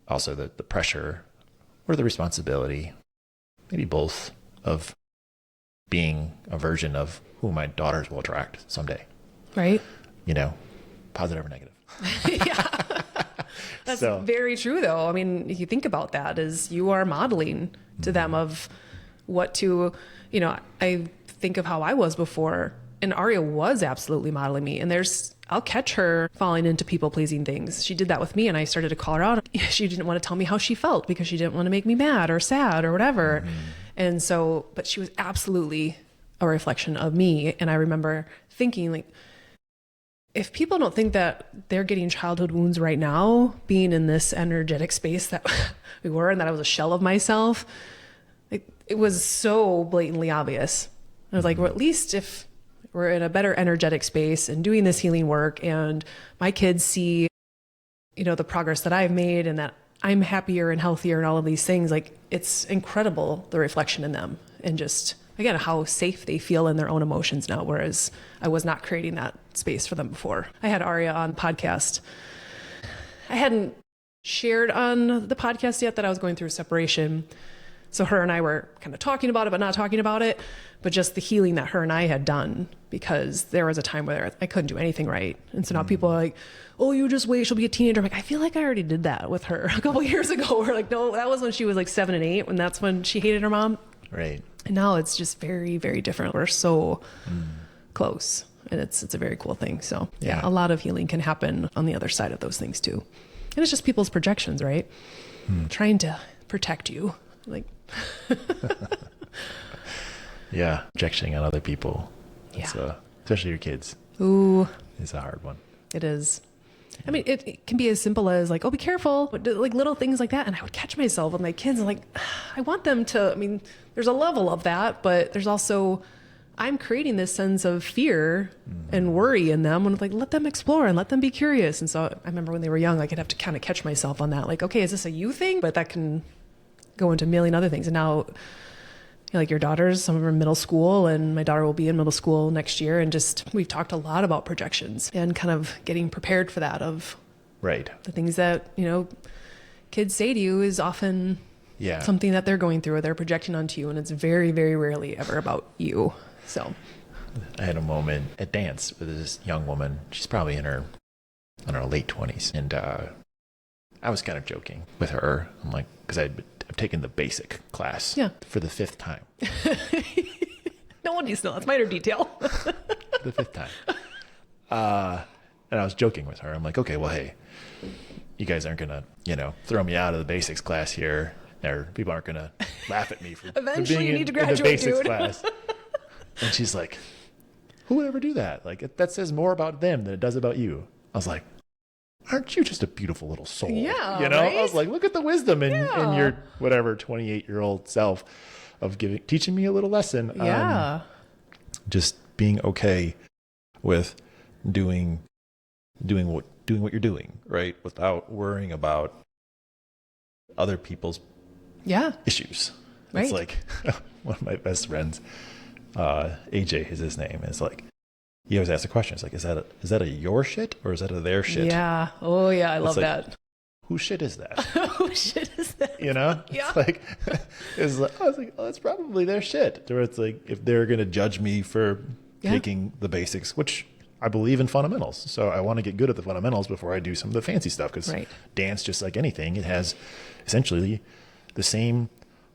S4: also the pressure or the responsibility, maybe both, of being a version of who my daughters will attract someday. You know, positive or negative.
S3: That's very true, though. I mean, if you think about that, is you are modeling to them of what to, you know, I think of how I was before, and Aria was absolutely modeling me. And I'll catch her falling into people pleasing things. She did that with me, and I started to call her out. She didn't want to tell me how she felt because she didn't want to make me mad or sad or whatever. And so, but she was absolutely a reflection of me. And I remember thinking, like, if people don't think that they're getting childhood wounds right now, being in this energetic space that we were, and that I was a shell of myself, it was so blatantly obvious. I was like, well, at least if we're in a better energetic space and doing this healing work, and my kids see, you know, the progress that I've made and that I'm happier and healthier and all of these things, like, it's incredible, the reflection in them, and just, again, how safe they feel in their own emotions now, whereas I was not creating that space for them before. I had Aria on the podcast. I hadn't shared on the podcast yet that I was going through a separation. So her and I were kind of talking about it, but not talking about it, but just the healing that her and I had done, because there was a time where I couldn't do anything right. And so now people are like, oh, you just wait, she'll be a teenager. I'm like, I feel like I already did that with her a couple years ago. We're like, no, that was when she was like 7 and 8, when that's when she hated her mom.
S4: Right.
S3: And now it's just very, very different. We're so close. And it's a very cool thing. So yeah,
S4: Yeah.
S3: a lot of healing can happen on the other side of those things too. And it's just people's projections, right? Trying to protect you. Like,
S4: Yeah. Projecting on other people.
S3: Yeah.
S4: It's, especially your kids.
S3: ooh,
S4: It's a hard one.
S3: it is. I mean, it can be as simple as like, oh, be careful, but like little things like that. And I would catch myself with my kids and like, I want them to, I mean, there's a level of that, but there's also, I'm creating this sense of fear and worry in them and like, let them explore and let them be curious. And so I remember when they were young, like I'd have to kind of catch myself on that. Like, okay, is this a you thing? But that can go into a million other things. And now, like your daughters, some of them are in middle school, and my daughter will be in middle school next year. And just, we've talked a lot about projections and kind of getting prepared for that, of
S4: Right.
S3: the things that, you know, kids say to you is often
S4: Yeah.
S3: something that they're going through or they're projecting onto you. And it's very, very rarely ever about you. So,
S4: I had a moment at dance with this young woman. She's probably in her, I don't know, late 20s. And I was kind of joking with her. I'm like, because I've taken the basic class
S3: Yeah.
S4: for the 5th time.
S3: no one needs to know. That's minor detail.
S4: The 5th time. And I was joking with her. I'm like, okay, well, hey, you guys aren't going to, throw me out of the basics class here. Or people aren't going to laugh at me for
S3: Eventually
S4: being
S3: you need to
S4: in the
S3: graduate,
S4: basics
S3: dude.
S4: class. And she's like, who would ever do that? Like, that says more about them than it does about you. I was like, aren't you just a beautiful little soul?
S3: Yeah,
S4: I
S3: right?
S4: was like, look at the wisdom in
S3: Yeah.
S4: your whatever 28-year-old self of teaching me a little lesson.
S3: Yeah.
S4: Just being okay with doing what you're doing, right? Without worrying about other people's
S3: Yeah.
S4: issues.
S3: Right.
S4: It's like one of my best friends, AJ is his name. It's like, he always asks the question. It's like, is that a your shit or is that a their shit?
S3: Yeah. Oh, yeah. I love
S4: like,
S3: that.
S4: Whose shit is that?
S3: Who shit is that?
S4: Yeah.
S3: Yeah.
S4: It's like, I was like, oh, it's probably their shit. Or it's like, if they're going to judge me for taking the basics, which I believe in fundamentals. So I want to get good at the fundamentals before I do some of the fancy stuff. Because dance, just like anything, it has essentially the same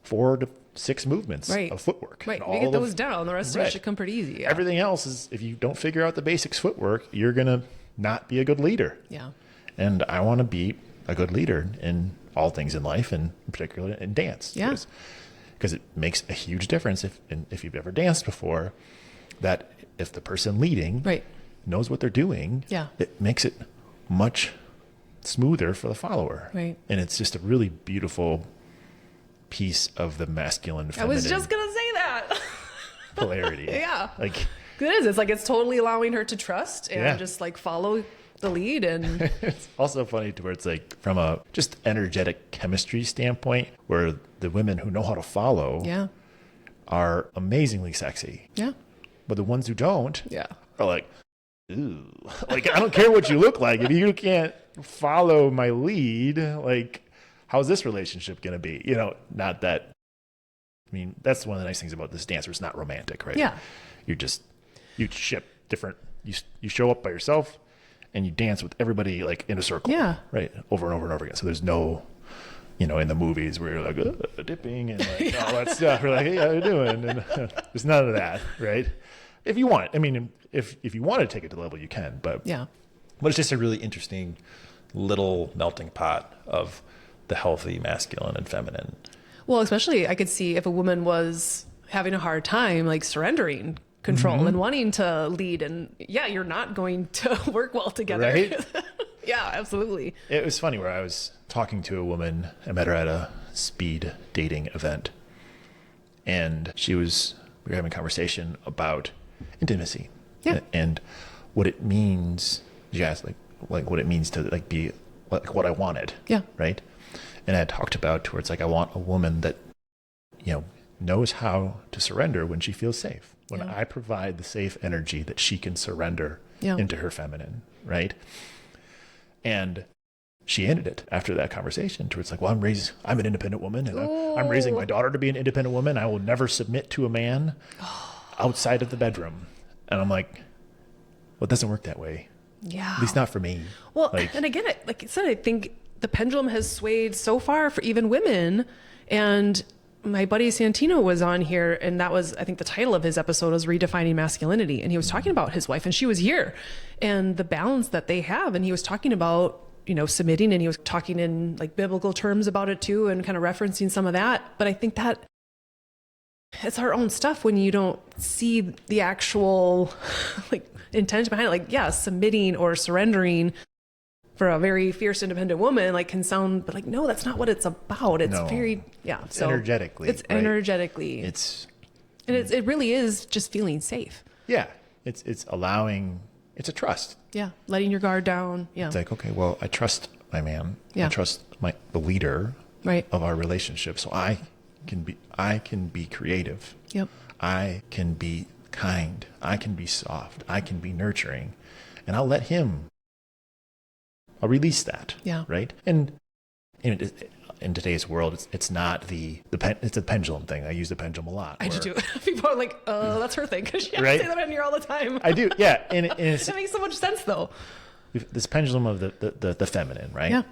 S4: 4 to 6 movements of footwork.
S3: Right.
S4: And
S3: You get
S4: all
S3: those down. The rest of it
S4: Right.
S3: should come pretty easy. Yeah.
S4: Everything else is, if you don't figure out the basics footwork, you're going to not be a good leader.
S3: Yeah.
S4: And I want to be a good leader in all things in life, and particularly in dance.
S3: Yeah.
S4: Because it makes a huge difference if you've ever danced before, that if the person leading knows what they're doing, it makes it much smoother for the follower.
S3: Right.
S4: And it's just a really beautiful piece of the masculine feminine
S3: I was just going to say that.
S4: polarity.
S3: Yeah.
S4: Like,
S3: It is. It's like, it's totally allowing her to trust and just like follow the lead. And
S4: it's also funny to where it's like from a just energetic chemistry standpoint, where the women who know how to follow are amazingly sexy.
S3: Yeah.
S4: But the ones who don't
S3: Yeah.
S4: are like, ooh, like, I don't care what you look like. If you can't follow my lead, like, how's this relationship going to be? Not that, I mean, that's one of the nice things about this dance, where it's not romantic, right?
S3: Yeah.
S4: You ship different, you show up by yourself and you dance with everybody like in a circle.
S3: Yeah.
S4: Right. Over and over and over again. So there's no, in the movies where you're like dipping and like all that stuff. We're like, hey, how you doing? And there's none of that, right? If you want, I mean, if you want to take it to the level, you can, but it's just a really interesting little melting pot of the healthy masculine and feminine.
S3: Well, especially I could see if a woman was having a hard time like surrendering control and wanting to lead, and you're not going to work well together.
S4: Right?
S3: Yeah, absolutely.
S4: It was funny where I was talking to a woman. I met her at a speed dating event, and we were having a conversation about intimacy and what it means. She asked like what it means to like be like what I wanted. Yeah. Right. And I had talked about towards like, I want a woman that, knows how to surrender when she feels safe. When I provide the safe energy that she can surrender into her feminine. Right. And she ended it after that conversation towards like, well, I'm an independent woman, and I'm raising my daughter to be an independent woman. I will never submit to a man outside of the bedroom. And I'm like, well, it doesn't work that way.
S3: Yeah.
S4: At least not for me.
S3: Well, and again, like I said, I think the pendulum has swayed so far for even women. And my buddy Santino was on here, and that was, I think the title of his episode was Redefining Masculinity. And he was talking about his wife, and she was here, and the balance that they have. And he was talking about, submitting, and he was talking in like biblical terms about it too, and kind of referencing some of that. But I think that it's our own stuff when you don't see the actual like intention behind it. Like, yeah, submitting or surrendering for a very fierce, independent woman, like can sound, but like, no, that's not what it's about. It's very,
S4: It's energetically.
S3: It's
S4: right?
S3: energetically. It really is just feeling safe.
S4: Yeah. It's allowing, it's a trust.
S3: Yeah. Letting your guard down. Yeah.
S4: It's like, okay, well, I trust my man.
S3: Yeah.
S4: I trust the leader
S3: right.
S4: of our relationship. So I can be creative.
S3: Yep.
S4: I can be kind. I can be soft. I can be nurturing, and I'll let him. I'll release that.
S3: Yeah.
S4: Right. And in today's world, it's not it's a pendulum thing. I use the pendulum a lot.
S3: I do too. People are like, that's her thing, because she
S4: right?
S3: say that in here all the time.
S4: I do. Yeah. And it
S3: makes so much sense though.
S4: This pendulum of the feminine, right?
S3: Yeah.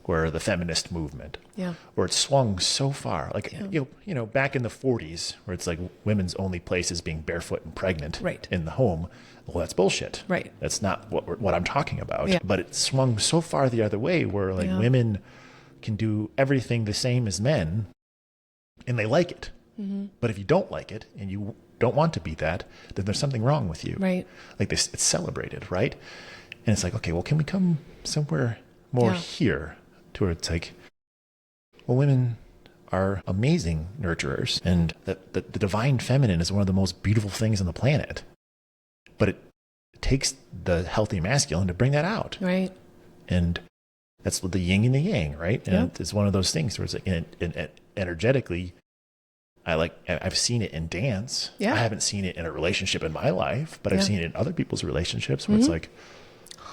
S4: Or the feminist movement.
S3: Yeah.
S4: Where it's swung so far. Like, back in the 40s, where it's like women's only place is being barefoot and pregnant
S3: right.
S4: in the home. Well, that's bullshit.
S3: Right.
S4: That's not what I'm talking about.
S3: Yeah.
S4: But it swung so far the other way where like women can do everything the same as men and they like it. Mm-hmm. But if you don't like it and you don't want to be that, then there's something wrong with you.
S3: Right.
S4: Like this, it's celebrated, right? And it's like, okay, well, can we come somewhere more here to where it's like, well, women are amazing nurturers, and the divine feminine is one of the most beautiful things on the planet. But it takes the healthy masculine to bring that out.
S3: Right.
S4: And that's the yin and the yang, right? And it's one of those things where it's like, energetically, I've seen it in dance.
S3: Yeah.
S4: I haven't seen it in a relationship in my life, but I've seen it in other people's relationships where it's like,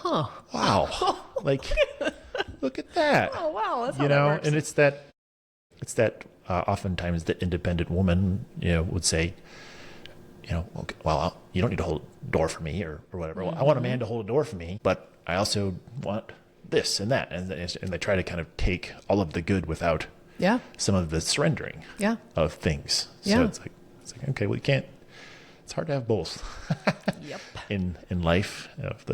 S4: wow, like, look at that.
S3: Oh, wow. That's how that works.
S4: And it's that oftentimes the independent woman, would say, okay, well, you don't need to hold a door for me or whatever. Well, I want a man to hold a door for me, but I also want this and that. And they try to kind of take all of the good without some of the surrendering of things. So it's like, okay, well, you can't, it's hard to have both.
S3: Yep.
S4: In life, have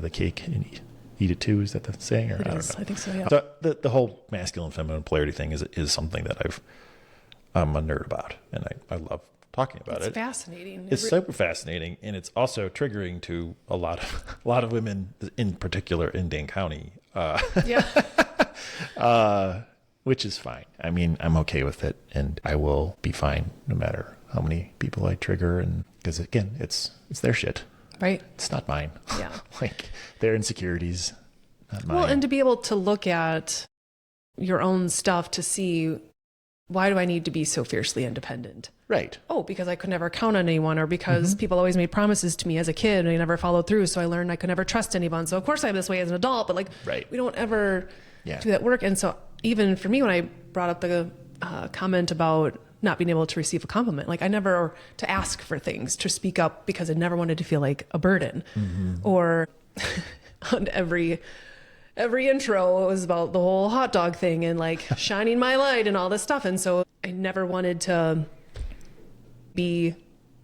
S4: the cake and eat it too. Is that the saying? Or I don't know.
S3: I think so. Yeah.
S4: So the whole masculine feminine polarity thing is something that I'm a nerd about, and I love talking about it.
S3: It's fascinating.
S4: It's super fascinating, and it's also triggering to a lot of women, in particular in Dane County. Which is fine. I mean, I'm okay with it, and I will be fine no matter how many people I trigger, and because again, it's their shit.
S3: Right.
S4: It's not mine.
S3: Yeah.
S4: Like their insecurities, not mine.
S3: Well, and to be able to look at your own stuff to see, why do I need to be so fiercely independent?
S4: Right.
S3: Oh, because I could never count on anyone, or because people always made promises to me as a kid and I never followed through. So I learned I could never trust anyone. So of course I'm this way as an adult, but like, we don't ever do that work. And so even for me, when I brought up the comment about not being able to receive a compliment, like I never, to ask for things, to speak up, because I never wanted to feel like a burden. Or on every intro, it was about the whole hot dog thing and like shining my light and all this stuff. And so I never wanted to be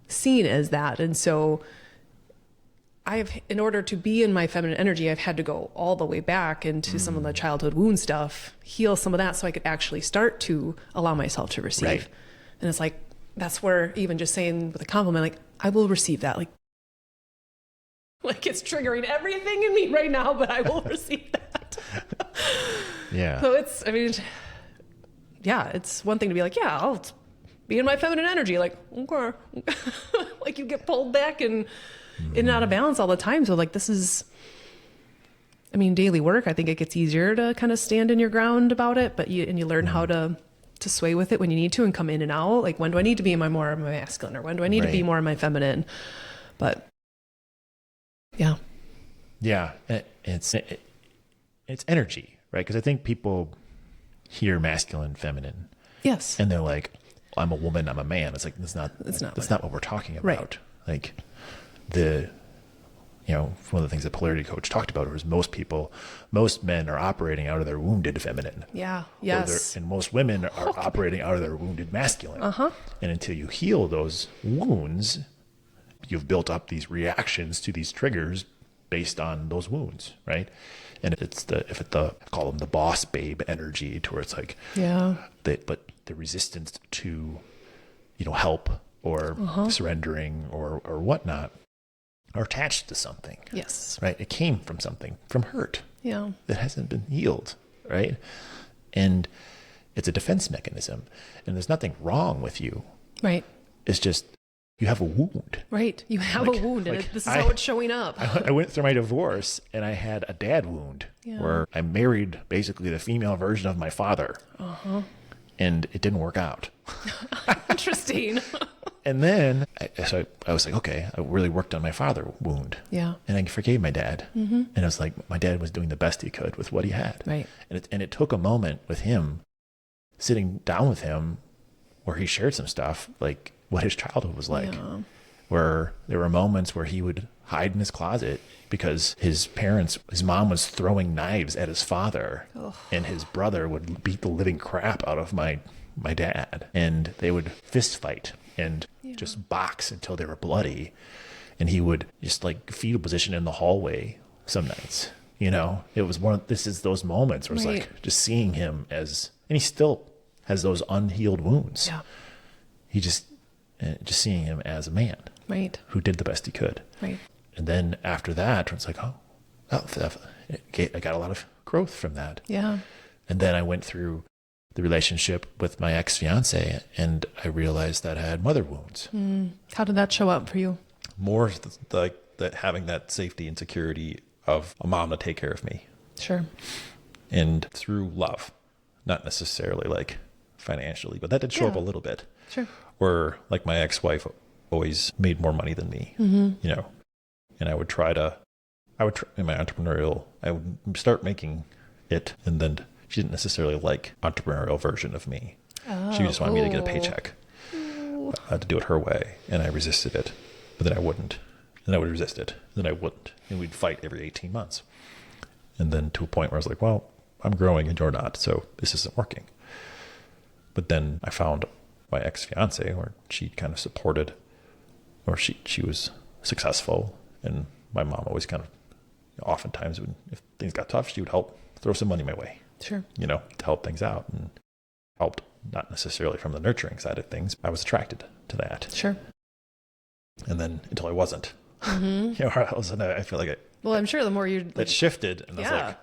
S3: seen as that. And so in order to be in my feminine energy, I've had to go all the way back into some of the childhood wound stuff, heal some of that so I could actually start to allow myself to receive.
S4: Right.
S3: And it's like, that's where even just saying with a compliment, like, I will receive that. Like it's triggering everything in me right now, but I will receive that.
S4: Yeah.
S3: So it's one thing to be like, I'll be in my feminine energy. Like, okay. Like you get pulled back and in and out of balance all the time. So like, this is, daily work. I think it gets easier to kind of stand in your ground about it, but you learn how to sway with it when you need to and come in and out. Like, when do I need to be more of my masculine, or when do I need to be more of my feminine? But yeah, it's energy, right? Because I think people hear masculine, feminine, yes,
S4: and they're like, "I'm a woman, I'm a man." It's like that's not what we're talking about.
S3: Right.
S4: Like one of the things that Polarity Coach talked about was most men are operating out of their wounded feminine.
S3: Yeah. Yes.
S4: And most women are operating out of their wounded masculine. And until you heal those wounds, you've built up these reactions to these triggers based on those wounds, right? And I call them the boss babe energy, to where it's like, but the resistance to, help or surrendering or whatnot are attached to something.
S3: Yes.
S4: Right? It came from something, from hurt.
S3: Yeah.
S4: That hasn't been healed, right? And it's a defense mechanism. And there's nothing wrong with you.
S3: Right.
S4: It's just you have a wound.
S3: Right. You have a wound, and this is how it's showing up.
S4: I went through my divorce, and I had a dad wound where I married basically the female version of my father. And it didn't work out.
S3: Interesting.
S4: And then I was like, okay, I really worked on my father wound.
S3: Yeah.
S4: And I forgave my dad. And it was like, my dad was doing the best he could with what he had.
S3: Right.
S4: And it took a moment with him, sitting down with him, where he shared some stuff, like what his childhood was like, where there were moments where he would hide in his closet because his mom was throwing knives at his father, and his brother would beat the living crap out of my dad, and they would fist fight and just box until they were bloody. And he would just like fetal position in the hallway some nights. It was those moments where it's like just seeing him and he still has those unhealed wounds. Yeah. He just seeing him as a man,
S3: right,
S4: who did the best he could.
S3: Right.
S4: And then after that, it's like, I got a lot of growth from that.
S3: Yeah.
S4: And then I went through the relationship with my ex-fiance, and I realized that I had mother wounds.
S3: How did that show up for you?
S5: More like that, having that safety and security of a mom to take care of me.
S3: Sure.
S5: And through love, not necessarily like financially, but that did show up a little bit.
S3: Sure.
S5: Where like my ex-wife always made more money than me, and I would in my entrepreneurial, I would start making it, and then she didn't necessarily like entrepreneurial version of me. She just wanted me to get a paycheck, to do it her way, and I resisted it, but then I wouldn't. Then I would resist it, then I wouldn't, and we'd fight every 18 months. And then to a point where I was like, well, I'm growing and you're not, so this isn't working. But then I found my ex-fiance, where she kind of supported, or she was successful, and my mom always kind of, oftentimes if things got tough, she would help throw some money my way.
S3: Sure.
S5: To help things out, and helped not necessarily from the nurturing side of things. I was attracted to that.
S3: Sure.
S5: And then until I wasn't, all of a sudden I feel like
S3: well, I'm sure the more you
S5: that shifted, and I was like,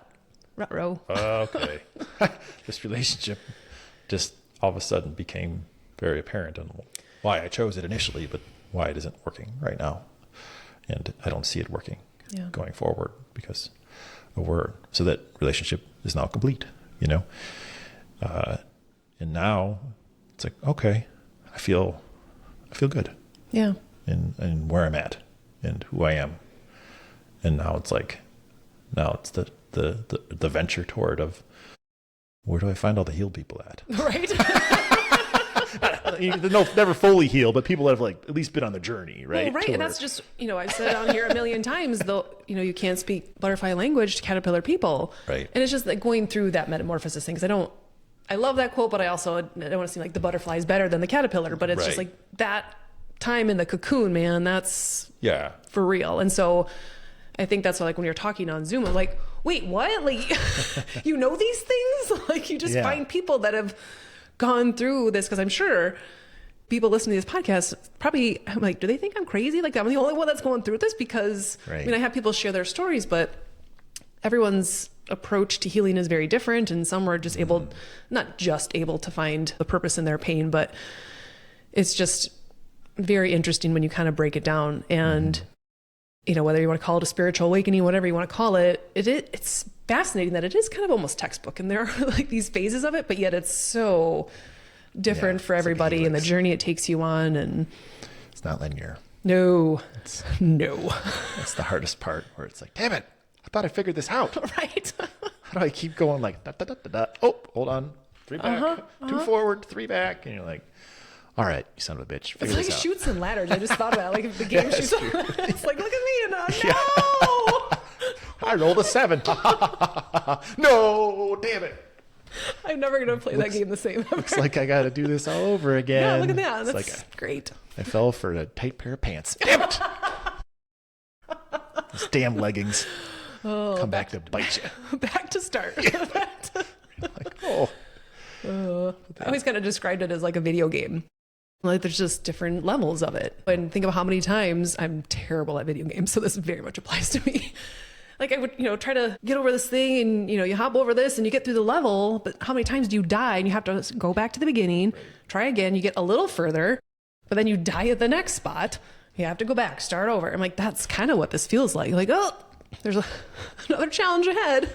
S3: ruh-roh.
S5: okay, this relationship just all of a sudden became very apparent, and why I chose it initially, but why it isn't working right now. And I don't see it working going forward because so that relationship is now complete, and now it's like, okay, I feel good.
S3: Yeah.
S5: And where I'm at and who I am. And now it's the venture toward of, where do I find all the healed people at?
S3: Right.
S4: Never fully healed, but people that have like at least been on the journey, right?
S3: Well, right. And that's just, I've said on here a million times, though, you can't speak butterfly language to caterpillar people.
S5: Right.
S3: And it's just like going through that metamorphosis thing. Cause I love that quote, but I don't want to seem like the butterfly is better than the caterpillar, but it's just like that time in the cocoon, man, that's for real. And so I think that's why, like when you're talking on Zoom, I'm like, wait, what? Like, these things? Like you just find people that have gone through this, because I'm sure people listening to this podcast probably, I'm like, do they think I'm crazy? Like I'm the only one that's going through this? Because I have people share their stories, but everyone's approach to healing is very different, and some are just not just able to find the purpose in their pain, but it's just very interesting when you kind of break it down. And whether you want to call it a spiritual awakening, whatever you want to call it, it's fascinating that it is kind of almost textbook, and there are like these phases of it, but yet it's so different for everybody, and the journey it takes you on, and
S4: it's not linear.
S3: No.
S4: That's the hardest part, where it's like, damn it, I thought I figured this out.
S3: Right.
S4: How do I keep going like da, da, da, da, da. Oh, hold on, 3 back, 2 forward, 3 back, and you're like, all right, you son of a bitch, figure
S3: It's like
S4: this out.
S3: Chutes and Ladders. I just thought about it. Like if the game shoots. It's like, look at me and no.
S4: I rolled a 7. No, damn it.
S3: I'm never gonna play that game the same.
S4: It's like I got to do this all over again.
S3: Yeah, look at that.
S4: It's
S3: That's
S4: like
S3: great.
S4: I fell for a tight pair of pants. Damn it. Those damn leggings come back to bite you.
S3: Back to start.
S4: Like, oh.
S3: I always kind of described it as like a video game. Like there's just different levels of it. And think of how many times I'm terrible at video games. So this very much applies to me. Like I would, try to get over this thing and, you hop over this and you get through the level, but how many times do you die and you have to go back to the beginning, try again, you get a little further, but then you die at the next spot. You have to go back, start over. I'm like, that's kind of what this feels like. Like, oh, there's another challenge ahead.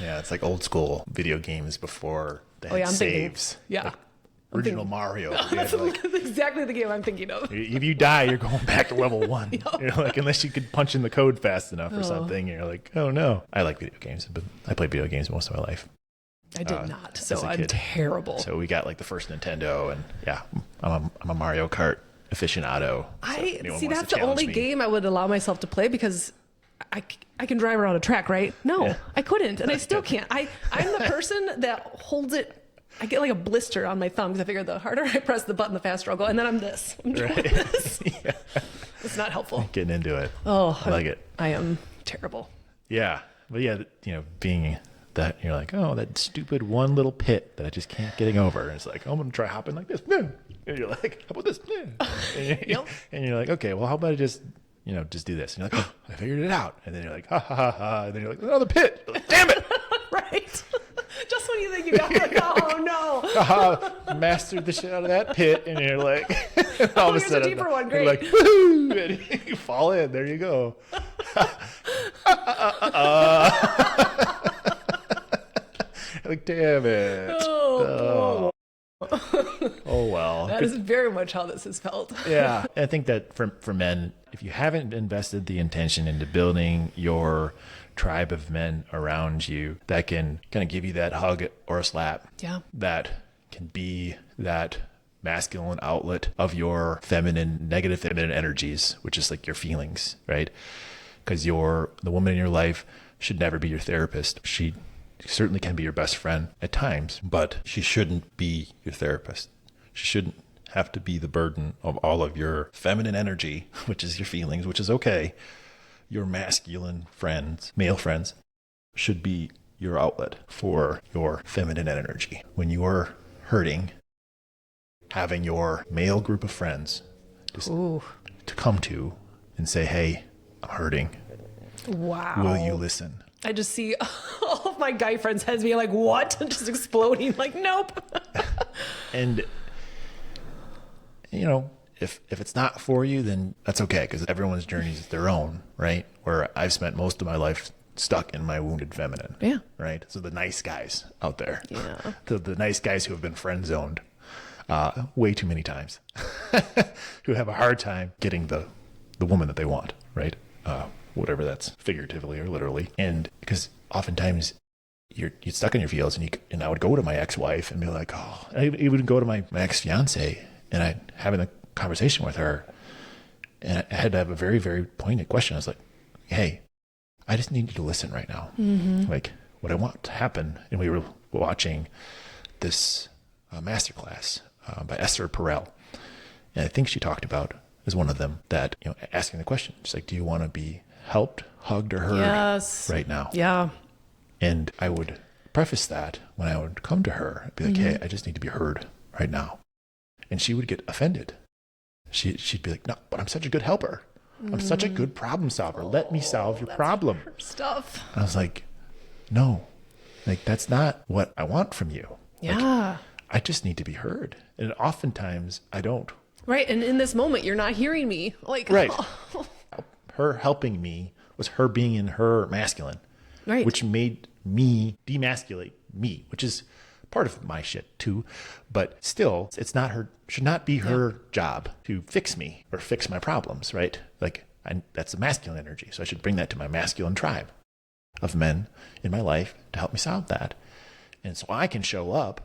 S4: Yeah, it's like old school video games before they had
S3: Oh, yeah, I'm thinking-
S4: saves.
S3: yeah.
S4: Like original Mario.
S3: That's exactly the game I'm thinking of.
S4: If you die, you're going back to level 1. You're like, unless you could punch in the code fast enough or something, you're like, oh no. I like video games, but I played video games most of my life.
S3: I did not.
S4: as
S3: So
S4: a
S3: I'm
S4: kid.
S3: terrible.
S4: So we got like the first Nintendo, and yeah, I'm a Mario Kart aficionado. So if anyone
S3: See,
S4: wants
S3: that's
S4: to
S3: the
S4: challenge
S3: only
S4: me-
S3: game I would allow myself to play because I can drive around a track, right? No,
S4: Yeah.
S3: I couldn't. And I still can't. I'm the person that holds it. I get like a blister on my thumb because I figure the harder I press the button, the faster I'll go. And then I'm this. I'm doing this.
S4: Yeah.
S3: It's not helpful.
S4: Getting into it.
S3: Oh,
S4: I like it.
S3: I am terrible.
S4: Yeah. But yeah, being that, you're like, oh, that stupid one little pit that I just can't getting over. And it's like, oh, I'm going to try hopping like this. And you're like, how about this? And you're like, okay, well, how about I just do this? And you're like, oh, I figured it out. And then you're like, ha, ha, ha, ha. And then you're like, another pit. You're like, damn it.
S3: Right. Just when you think you got it, like, oh no.
S4: Mastered the shit out of that pit. And you're like, all of a
S3: here's a
S4: sudden,
S3: deeper one.
S4: you're
S3: Great.
S4: like, woohoo. And you fall in. There you go. Like, damn it.
S3: Oh,
S4: Oh well.
S3: that is very much how this is felt.
S4: Yeah. I think that for men, if you haven't invested the intention into building your tribe of men around you that can kind of give you that hug or a slap,
S3: Yeah.
S4: that can be that masculine outlet of your negative feminine energies, which is like your feelings, right? Because the woman in your life should never be your therapist. She certainly can be your best friend at times,
S5: But she shouldn't be your therapist. She shouldn't have to be the burden of all of your feminine energy, which is your feelings, which is okay. Your masculine friends, male friends, should be your outlet for your feminine energy. When you are hurting, having your male group of friends just
S3: Ooh.
S5: to come to and say, hey, I'm hurting.
S3: Wow.
S5: Will you listen?
S3: I just see all of my guy friends' heads being like, what? Just exploding. Like, nope.
S4: and if it's not for you, then that's okay, because everyone's journey is their own, right? Where I've spent most of my life stuck in my wounded feminine.
S3: Yeah.
S4: Right. So the nice guys out there,
S3: Yeah.
S4: the nice guys who have been friend zoned way too many times, who have a hard time getting the woman that they want, right? Whatever that's figuratively or literally. And because oftentimes you're stuck in your feels, and I would go to my ex-wife and be like, oh, I would go to my ex-fiance and I having a conversation with her, and I had to have a very, very poignant question. I was like, hey, I just need you to listen right now. Mm-hmm. Like, what I want to happen, and we were watching this masterclass by Esther Perel, and I think she talked about as one of them that, asking the question, she's like, do you want to be helped, hugged, or heard
S3: Yes.
S4: right now?
S3: Yeah.
S4: And I would preface that when I would come to her, I'd be like, hey, I just need to be heard right now. And she would get offended. She'd be like, no, but I'm such a good helper. I'm such a good problem solver. Let me solve your problem.
S3: Stuff.
S4: And I was like, no, like that's not what I want from you.
S3: Yeah.
S4: I just need to be heard. And oftentimes I don't.
S3: Right. And in this moment, you're not hearing me. Like,
S4: Right. Her helping me was her being in her masculine,
S3: Right.
S4: which made me demasculate me, which is part of my shit too. But still, it's not should not be her job to fix me or fix my problems, right? Like that's the masculine energy. So I should bring that to my masculine tribe of men in my life to help me solve that. And so I can show up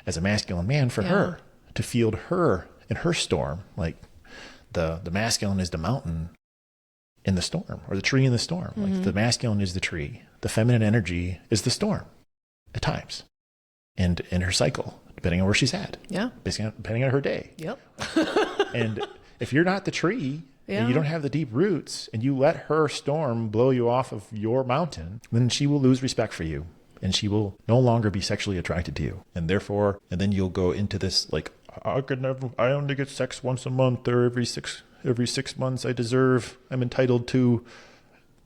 S4: as a masculine man for her, to field her in her storm, like the masculine is the mountain in the storm, or the tree in the storm. Like the masculine is the tree. The feminine energy is the storm at times. And in her cycle, depending on where she's at.
S3: Yeah.
S4: Basically, depending on her day.
S3: Yep.
S4: And if you're not the tree,
S3: Yeah.
S4: and you don't have the deep roots, and you let her storm blow you off of your mountain, then she will lose respect for you. And she will no longer be sexually attracted to you. And therefore, and then you'll go into this like, I only get sex once a month, or every 6 months I'm entitled to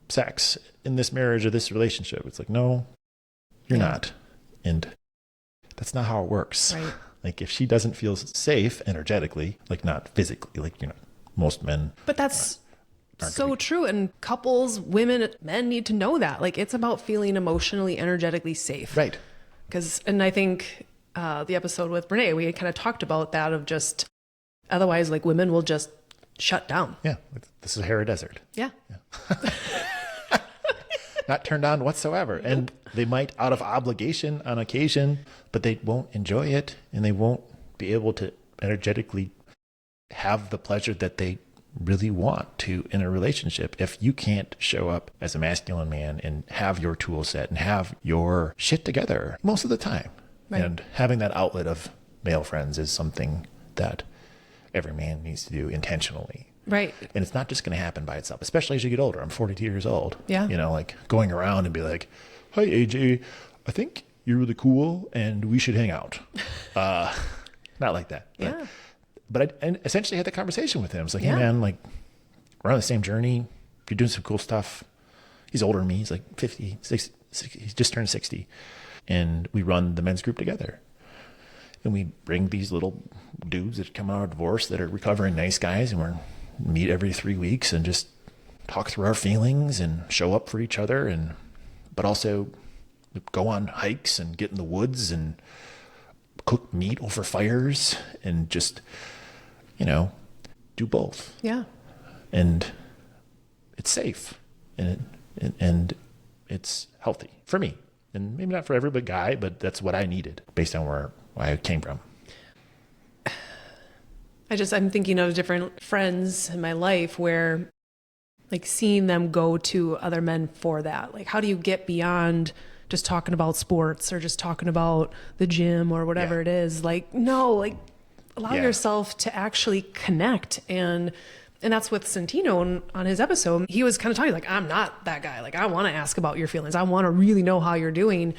S4: sex in this marriage or this relationship. It's like, no, you're not. And that's not how it works.
S3: Right.
S4: Like if she doesn't feel safe energetically, like not physically, like, most men.
S3: But that's
S4: aren't
S3: so
S4: gonna
S3: true. And couples, women, men need to know that. Like it's about feeling emotionally, energetically safe.
S4: Right.
S3: And I think the episode with Brene, we kind of talked about that of just, otherwise like women will just shut down.
S4: Yeah. This is a Sahara Desert.
S3: Yeah.
S4: Not turned on whatsoever. And they might out of obligation on occasion, but they won't enjoy it, and they won't be able to energetically have the pleasure that they really want to in a relationship if you can't show up as a masculine man and have your tool set and have your shit together most of the time.
S3: Right.
S4: And having that outlet of male friends is something that every man needs to do intentionally.
S3: Right.
S4: And it's not just going to happen by itself, especially as you get older. I'm 42 years old.
S3: Yeah.
S4: Like going around and be like, hi, AJ, I think you're really cool and we should hang out. Not like that.
S3: Yeah.
S4: But I essentially had the conversation with him. It's like,
S3: Yeah.
S4: hey, man, like we're on the same journey. You're doing some cool stuff. He's older than me. He's like 50, 60, he's just turned 60. And we run the men's group together. And we bring these little dudes that come out of divorce that are recovering nice guys, and we're meet every 3 weeks and just talk through our feelings and show up for each other, but also go on hikes and get in the woods and cook meat over fires and just, do both.
S3: Yeah.
S4: And it's safe and it's healthy for me, and maybe not for every guy, but that's what I needed based on where I came from.
S3: I'm thinking of different friends in my life where like seeing them go to other men for that. Like, how do you get beyond just talking about sports or just talking about the gym or whatever it is? Like, no, like allow yourself to actually connect. And that's with Santino on his episode. He was kind of talking like, I'm not that guy. Like, I want to ask about your feelings. I want to really know how you're doing.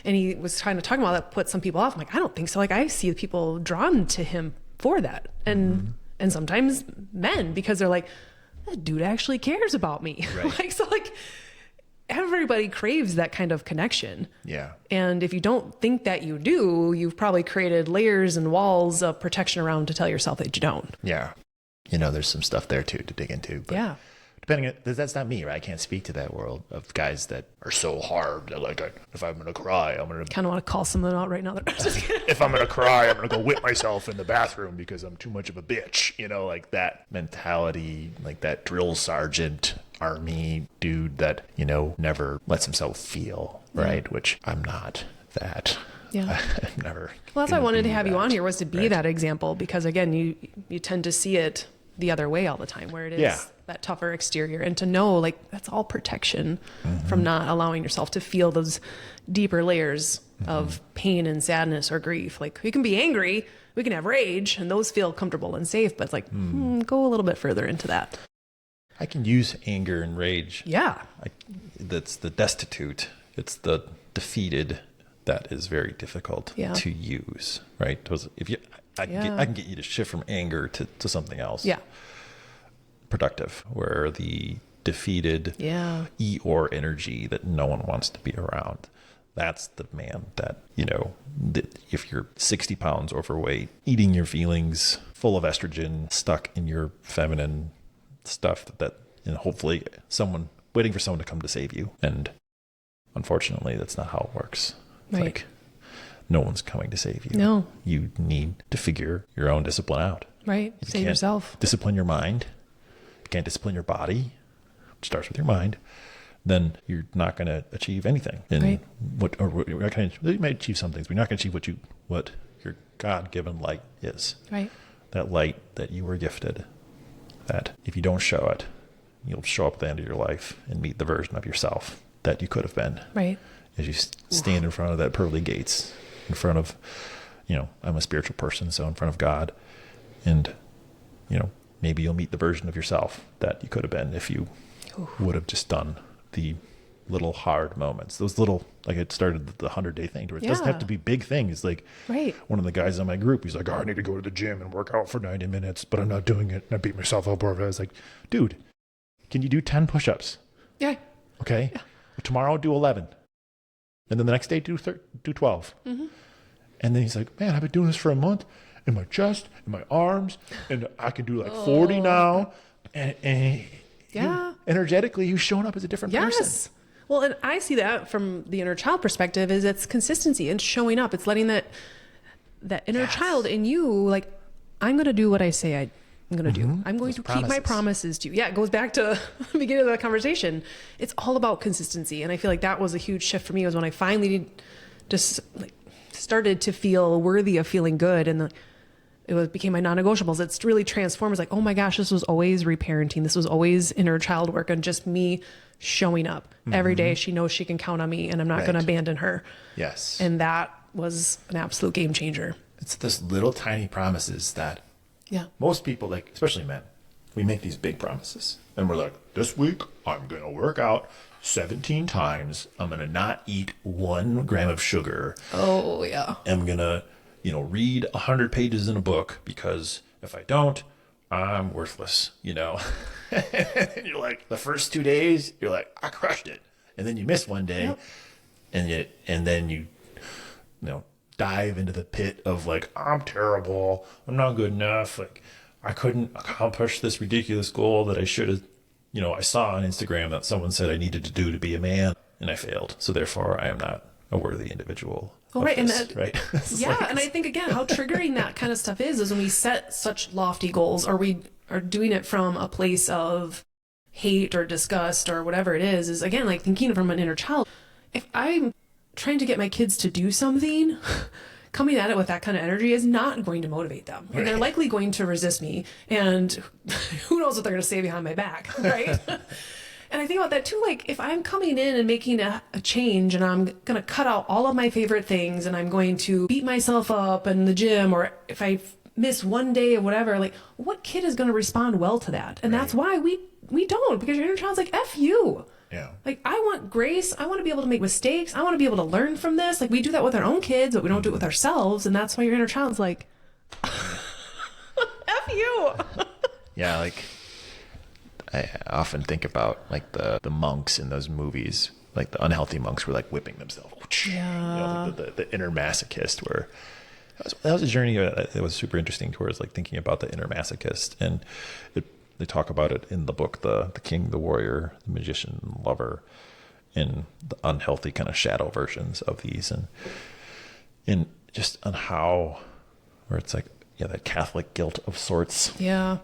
S3: And he was trying to talk about that put some people off. I'm like, I don't think so. Like, I see people drawn to him for that. And sometimes men, because they're like, that dude actually cares about me.
S4: Right.
S3: like everybody craves that kind of connection.
S4: Yeah.
S3: And if you don't think that you do, you've probably created layers and walls of protection around to tell yourself that you don't.
S4: Yeah. There's some stuff there too to dig into. But
S3: Yeah.
S4: depending on, that's not me, right? I can't speak to that world of guys that are so hard that like, if I'm going to cry, I'm going to,
S3: Kind of want to call someone out right now.
S4: if I'm going to cry, I'm going to go whip myself in the bathroom because I'm too much of a bitch, like that mentality, like that drill sergeant army dude that, never lets himself feel, right? Which I'm not that.
S3: Yeah.
S4: I'm never.
S3: Well, that's why I wanted to have you
S4: that.
S3: on here, was to be
S4: Right.
S3: that example, because again, you tend to see it the other way all the time, where it is that tougher exterior, and to know like that's all protection from not allowing yourself to feel those deeper layers of pain and sadness or grief. Like, we can be angry, we can have rage, and those feel comfortable and safe, but it's like, go a little bit further into that.
S5: I can use anger and rage.
S3: Yeah.
S5: That's the destitute. It's the defeated that is very difficult to use, right? Because if you, I can get you to shift from anger to something else.
S3: Yeah.
S5: Productive, where the defeated Eeyore energy that no one wants to be around. That's the man that, that if you're 60 pounds overweight, eating your feelings, full of estrogen, stuck in your feminine stuff that hopefully waiting for someone to come to save you. And unfortunately, that's not how it works.
S3: Right.
S5: Like, no one's coming to save you.
S3: No.
S5: You need to figure your own discipline out.
S3: Right.
S5: If you
S3: Save
S5: can't
S3: yourself.
S5: Discipline your mind. You can't discipline your body, which starts with your mind. Then you're not going to achieve anything. And you might achieve some things, but you're not going to achieve what your God-given light is.
S3: Right.
S5: that light that you were gifted, that if you don't show it, you'll show up at the end of your life and meet the version of yourself that you could have been.
S3: Right.
S5: As you stand in front of that pearly gates, in front of, I'm a spiritual person, so in front of God. And, maybe you'll meet the version of yourself that you could have been if you would have just done the little hard moments. Those little, like it started the 100-day thing, where it doesn't have to be big things. Like one of the guys in my group, he's like, I need to go to the gym and work out for 90 minutes, but I'm not doing it. And I beat myself up over it. I was like, dude, can you do 10 push-ups?
S3: Yeah.
S5: Okay. Yeah. Tomorrow do 11. And then the next day do 12. And then he's like, man, I've been doing this for a month in my chest, in my arms, and I can do like 40 now. And energetically, you're showing up as a different person.
S3: Well, and I see that from the inner child perspective is it's consistency and showing up. It's letting that inner child in you, like, I'm going to do what I say I'm going to do. I'm going to keep my promises to you. Yeah, it goes back to the beginning of the conversation. It's all about consistency. And I feel like that was a huge shift for me, was when I finally just started to feel worthy of feeling good. And became my non-negotiables. It's really transformed. It's like, oh my gosh, this was always reparenting. This was always inner child work and just me showing up every day. She knows she can count on me and I'm not going to abandon her.
S4: Yes.
S3: And that was an absolute game changer.
S4: It's this little tiny promises that most people, like, especially men, we make these big promises. And we're like, this week, I'm going to work out 17 times. I'm going to not eat 1 gram of sugar.
S3: Oh, yeah.
S4: I'm going to, read 100 pages in a book, because if I don't, I'm worthless, And you're like, the first 2 days, you're like, I crushed it. And then you miss one day, and then you dive into the pit of like, I'm terrible. I'm not good enough. Like, I couldn't accomplish this ridiculous goal that I should have, I saw on Instagram that someone said I needed to do to be a man, and I failed. So therefore I am not a worthy individual.
S3: Oh, right.
S4: This,
S3: and that,
S4: right.
S3: Yeah. And I think, again, how triggering that kind of stuff is when we set such lofty goals, or we are doing it from a place of hate or disgust or whatever it is again, like thinking from an inner child. If I'm trying to get my kids to do something, coming at it with that kind of energy is not going to motivate them. And they're likely going to resist me. And who knows what they're going to say behind my back, right? And I think about that too, like if I'm coming in and making a change and I'm going to cut out all of my favorite things and I'm going to beat myself up in the gym, or if I miss one day or whatever, like what kid is going to respond well to that? And that's why we don't, because your inner child's like, F you.
S4: Yeah.
S3: Like, I want grace. I want to be able to make mistakes. I want to be able to learn from this. Like, we do that with our own kids, but we don't do it with ourselves. And that's why your inner child's like, F you.
S4: Yeah, like, I often think about like the monks in those movies, like the unhealthy monks were like whipping themselves.
S3: Yeah.
S4: The inner masochist, where that was a journey that was super interesting towards like thinking about the inner masochist. And they talk about it in the book, the king, the warrior, the magician, the lover, and the unhealthy kind of shadow versions of these. And just on how, where it's like, that Catholic guilt of sorts.
S3: Yeah.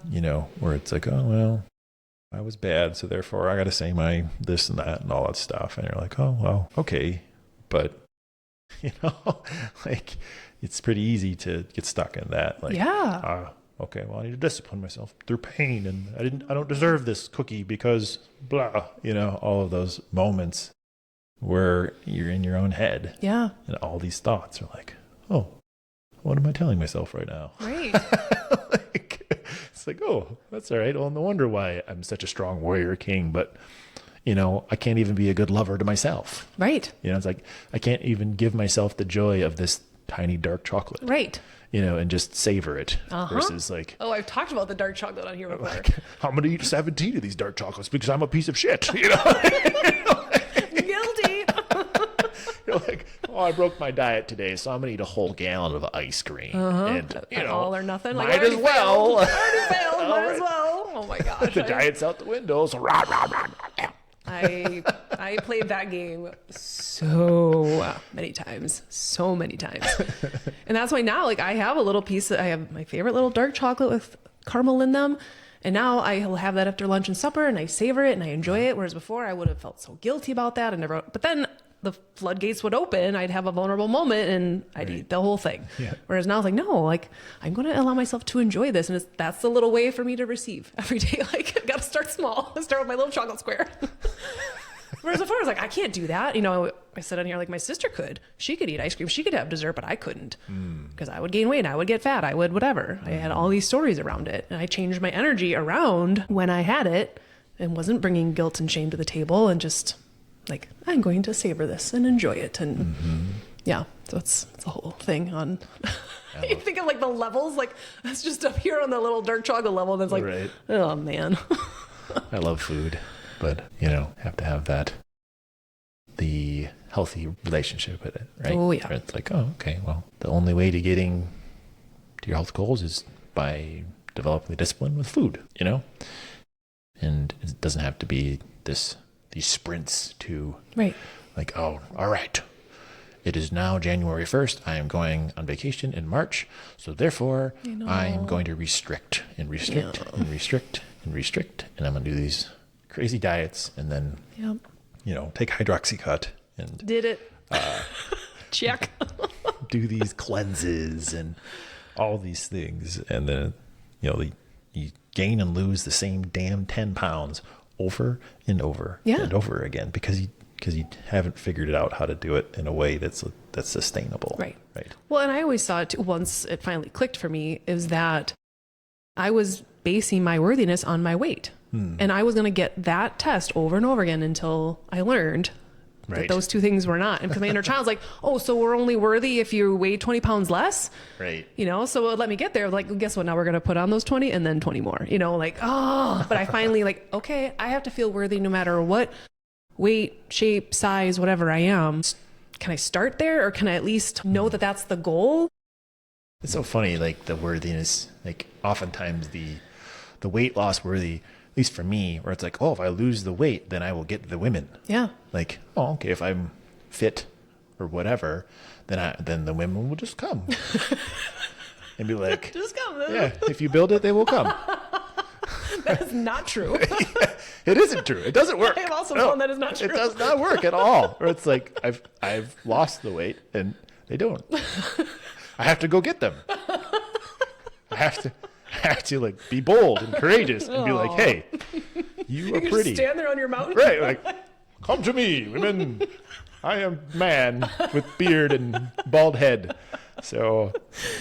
S4: Where it's like, oh, well, I was bad, so therefore I got to say my this and that and all that stuff. And you're like, oh, well, okay. But, like, it's pretty easy to get stuck in that. Like, okay, well, I need to discipline myself through pain, and I don't deserve this cookie because blah, all of those moments where you're in your own head.
S3: Yeah.
S4: And all these thoughts are like, oh, what am I telling myself right now?
S3: Right.
S4: It's like, oh, that's all right. Well, no wonder why I'm such a strong warrior king, but I can't even be a good lover to myself.
S3: Right.
S4: It's like, I can't even give myself the joy of this tiny dark chocolate.
S3: Right.
S4: And just savor it versus like,
S3: oh, I've talked about the dark chocolate on here before.
S4: Like, I'm going to eat 17 of these dark chocolates because I'm a piece of shit.
S3: Guilty.
S4: You're like, oh, I broke my diet today, so I'm going to eat a whole gallon of ice cream. And,
S3: all or nothing.
S4: Might as well.
S3: Might as well. Oh my gosh.
S4: The diet's out the window. So rah, rah, rah, rah.
S3: I played that game so many times. And that's why now, like, I have a little piece I have my favorite little dark chocolate with caramel in them. And now I'll have that after lunch and supper, and I savor it and I enjoy it. Whereas before I would have felt so guilty about that. But then the floodgates would open. I'd have a vulnerable moment and I'd eat the whole thing.
S4: Yeah.
S3: Whereas now it's like, no, like I'm going to allow myself to enjoy this. And that's the little way for me to receive every day. Like I got to start small. Start with my little chocolate square. Whereas before I was like, I can't do that. You know, I said on here, like my sister could. She could eat ice cream. She could have dessert, but I couldn't because I would gain weight. I would get fat. I would whatever. I had all these stories around it. And I changed my energy around when I had it and wasn't bringing guilt and shame to the table and just like, I'm going to savor this and enjoy it. And yeah, so it's a whole thing on, you think of like the levels, like it's just up here on the little dark chocolate level. And it's like,
S4: Right.
S3: oh man.
S4: I love food, but have to have the healthy relationship with it, right?
S3: Oh, yeah.
S4: Where it's like, oh, okay, well, the only way to getting to your health goals is by developing the discipline with food, and it doesn't have to be these sprints to
S3: Right.
S4: like, oh, all right, it is now January 1st. I am going on vacation in March. So therefore I am going to restrict and restrict and restrict and restrict. And I'm going to do these crazy diets and then,
S3: Yep.
S5: take hydroxycut and
S3: Did it. Check.
S5: do these cleanses and all these things. And then, you gain and lose the same damn 10 pounds over and over and over again because you haven't figured it out how to do it in a way that's sustainable.
S3: Right.
S5: Right.
S3: Well, and I always saw it too, once it finally clicked for me, is that I was basing my worthiness on my weight. And I was going to get that test over and over again until I learned that those two things were not. And because my inner child's like, oh, so we're only worthy if you weigh 20 pounds less?
S4: Right.
S3: So let me get there. Like, guess what? Now we're going to put on those 20 and then 20 more, but I finally okay, I have to feel worthy no matter what weight, shape, size, whatever I am. Can I start there or can I at least know that that's the goal?
S4: It's so funny, like the worthiness, like oftentimes the weight loss worthy, at least for me, where it's like, oh, if I lose the weight, then I will get the women.
S3: Yeah.
S4: Like, oh, okay, if I'm fit or whatever, then the women will just come and be like,
S3: Just come.
S4: yeah, if you build it, they will come.
S3: That is not true.
S4: It isn't true. It doesn't work.
S3: I have also found that is not true.
S4: It does not work at all. Or it's like I've lost the weight and they don't. I have to go get them. I have to like be bold and courageous and be like, hey, you are
S3: You
S4: pretty.
S3: just stand there on your mountain.
S4: Right, like, come to me, women. I am man with beard and bald head. So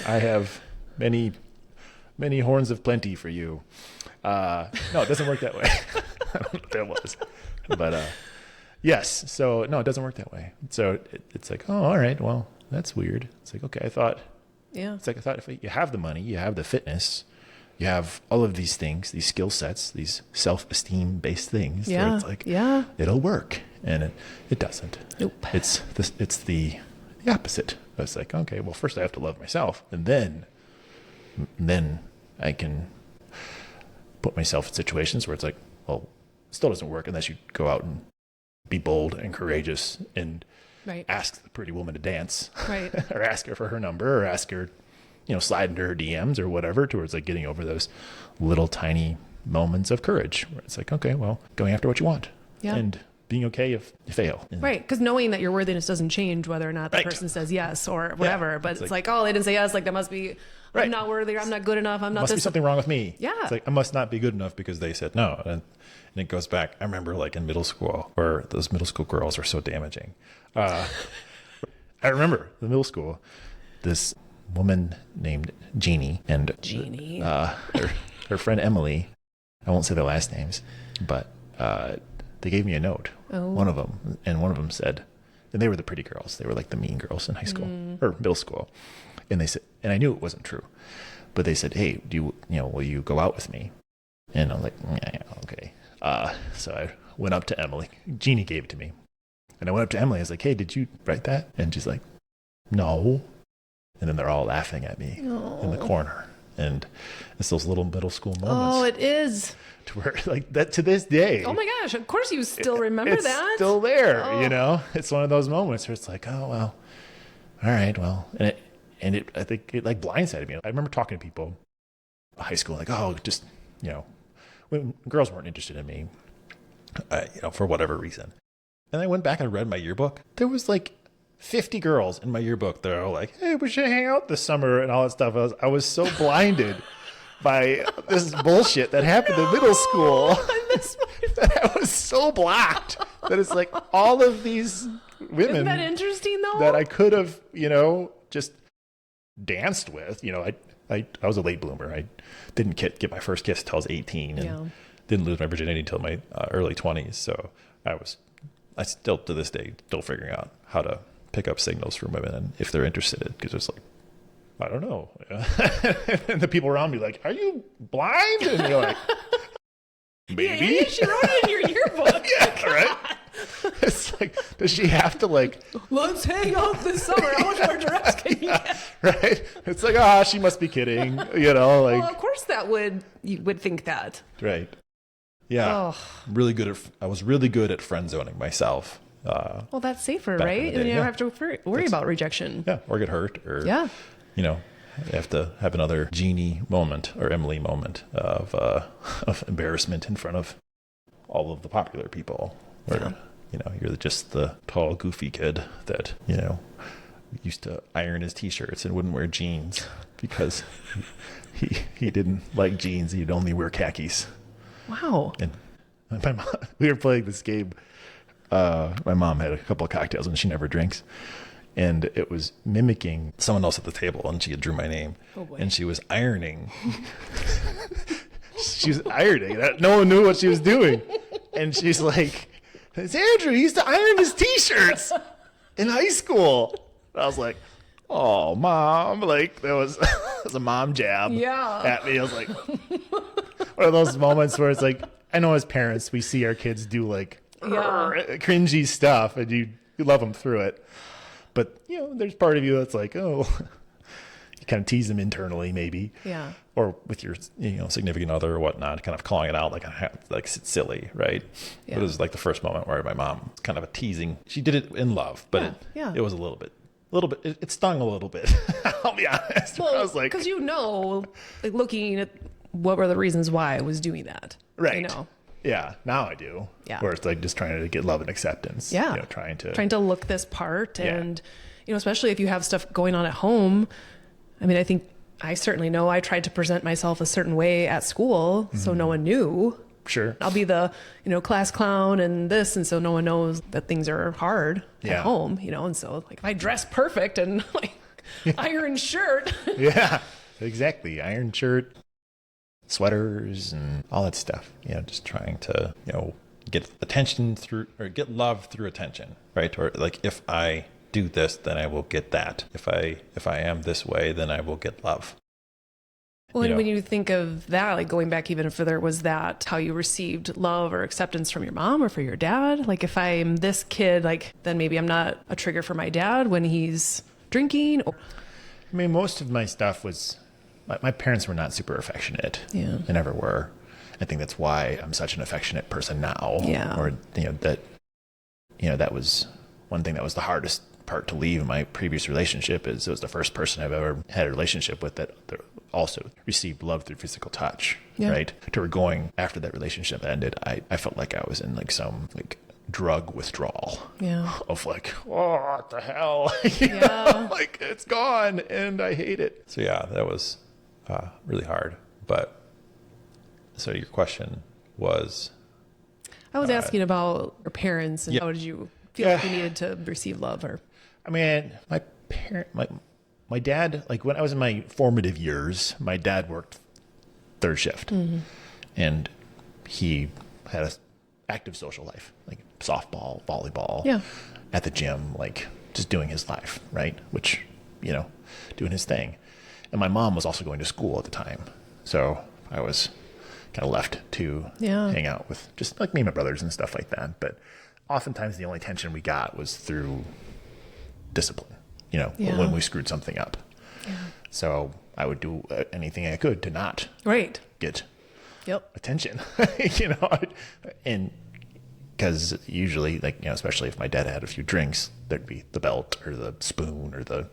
S4: I have many horns of plenty for you. No, it doesn't work that way. I don't know what that was. But yes, so no, it doesn't work that way. So it's like, oh, all right, well, that's weird. It's like, okay, I thought if you have the money, you have the fitness, you have all of these things, these skill sets, these self-esteem based things.
S3: Yeah.
S4: It's like,
S3: Yeah.
S4: it'll work. And it doesn't.
S3: Nope.
S4: It's the opposite. It's like, okay, well, first I have to love myself, and then I can put myself in situations where it's like, well, it still doesn't work unless you go out and be bold and courageous and
S3: Right.
S4: ask the pretty woman to dance,
S3: Right.
S4: or ask her for her number, or ask her, slide into her DMs or whatever, towards like getting over those little tiny moments of courage where it's like, okay, well, going after what you want and being okay if you fail. And
S3: Right. Because knowing that your worthiness doesn't change whether or not the
S4: Right.
S3: person says yes or whatever. But
S4: It's
S3: it's
S4: like-
S3: like, oh, they didn't say yes. Like, that must be,
S4: Right.
S3: I'm not worthy or I'm not good enough. I'm not
S4: must be
S3: this.
S4: something wrong with me.
S3: Yeah.
S4: It's like,
S5: I must not be good enough because they said no. And it goes back. I remember like in middle school where those middle school girls are so damaging.
S4: I remember the middle school, this woman named Jeannie and her friend Emily. I won't say their last names, but they gave me a note. One of them said, and they were the pretty girls. They were like the mean girls in high school or middle school. And they said, and I knew it wasn't true, but they said, hey, will you go out with me? And I'm like, yeah, okay. So I went up to Emily. Jeannie gave it to me. And I went up to Emily. I was like, hey, did you write that? And she's like, no. And then they're all laughing at me in the corner. And it's those little middle school moments.
S3: Oh, it is.
S4: To where, like, that to this day.
S3: Oh my gosh. Of course you still remember
S4: it's
S3: that.
S4: still there, It's one of those moments where it's like, oh, well, all right, well. And I think it like blindsided me. I remember talking to people in high school, like, oh, just, when girls weren't interested in me, for whatever reason.
S5: And I went back and read my yearbook. There was like 50 girls in my yearbook that are all like, hey, we should hang out this summer and all that stuff. I was so blinded by this bullshit that happened in middle school. That I was so blocked that it's like all of these women.
S3: Isn't that interesting though?
S5: That I could have, just danced with. I was a late bloomer. I didn't get my first kiss till I was 18 and didn't lose my virginity until my early 20s. So I still to this day still figuring out how to pick up signals from women and if they're interested, because it's like, I don't know. And the people around me like, are you blind? And you're like, maybe.
S3: Yeah, she wrote it in your yearbook.
S5: Yeah, right? It's like, does she have to like,
S3: let's hang out this summer. How much more direct can you get?
S5: right? It's like, she must be kidding, like.
S3: Well, of course you would think that.
S5: Right. Yeah.
S3: Oh.
S5: I was really good at friend zoning myself.
S3: Well, that's safer,
S5: back in
S3: right?
S5: the day,
S3: And you don't
S5: yeah.
S3: have to worry about rejection.
S5: Yeah. Or get hurt or,
S3: Yeah.
S5: have to have another Jeannie moment or Emily moment of embarrassment in front of all of the popular people. Where, you're just the tall, goofy kid that, used to iron his t-shirts and wouldn't wear jeans because he didn't like jeans. He'd only wear khakis.
S3: Wow.
S5: And my mom, we were playing this game. My mom had a couple of cocktails and she never drinks. And it was mimicking someone else at the table, and she had drew my name.
S3: Oh boy.
S5: And she was ironing. She was ironing. No one knew what she was doing. And she's like, it's Andrew. He used to iron his t-shirts in high school. And I was like, oh, Mom. Like, that was a mom jab at me. I was like, one of those moments where it's like, I know as parents, we see our kids do like cringy stuff, and you love them through it. But, there's part of you that's like, you kind of tease them internally maybe.
S3: Yeah.
S5: Or with your, significant other or whatnot, kind of calling it out like it's silly, right?
S3: Yeah.
S5: But it was like the first moment where my mom was kind of a teasing. She did it in love, but it was a little bit, it stung a little bit. I'll be honest.
S3: Well,
S5: I was like,
S3: because like looking at what were the reasons why I was doing that.
S5: right. Yeah, now I do.
S3: Yeah.
S5: Where it's like just trying to get love and acceptance.
S3: Yeah.
S5: Trying to
S3: look this part. And, especially if you have stuff going on at home. I mean, I think I certainly know I tried to present myself a certain way at school, so no one knew.
S5: Sure.
S3: I'll be the, class clown and this. And so no one knows that things are hard at home, and so like if I dress perfect and like iron shirt.
S5: Yeah, exactly. Iron shirt, sweaters and all that stuff, just trying to, get attention through or get love through attention, right? Or like, if I do this, then I will get that. If I am this way, then I will get love.
S3: Well, and when you think of that, like going back even further, was that how you received love or acceptance from your mom or for your dad? Like if I'm this kid, like then maybe I'm not a trigger for my dad when he's drinking.
S5: I mean, most of my stuff was, my parents were not super affectionate.
S3: Yeah.
S5: They never were. I think that's why I'm such an affectionate person now.
S3: Yeah.
S5: Or, that was one thing that was the hardest part to leave in my previous relationship. Is it was the first person I've ever had a relationship with that also received love through physical touch.
S3: Yeah.
S5: Right. To where going after that relationship ended, I felt like I was in like some like drug withdrawal.
S3: Yeah.
S5: Of like, oh, what the hell? Like it's gone and I hate it. So yeah, that was really hard. But so your question was,
S3: I was asking about your parents and how did you feel like you needed to receive love or?
S5: I mean, my dad, like when I was in my formative years, my dad worked third shift and he had an active social life, like softball, volleyball, at the gym, like just doing his life, right? Which, doing his thing. And my mom was also going to school at the time. So I was kind of left to hang out with just like me and my brothers and stuff like that. But oftentimes the only attention we got was through discipline, when we screwed something up. Yeah. So I would do anything I could to not get attention, and because usually like, especially if my dad had a few drinks, there'd be the belt or the spoon or the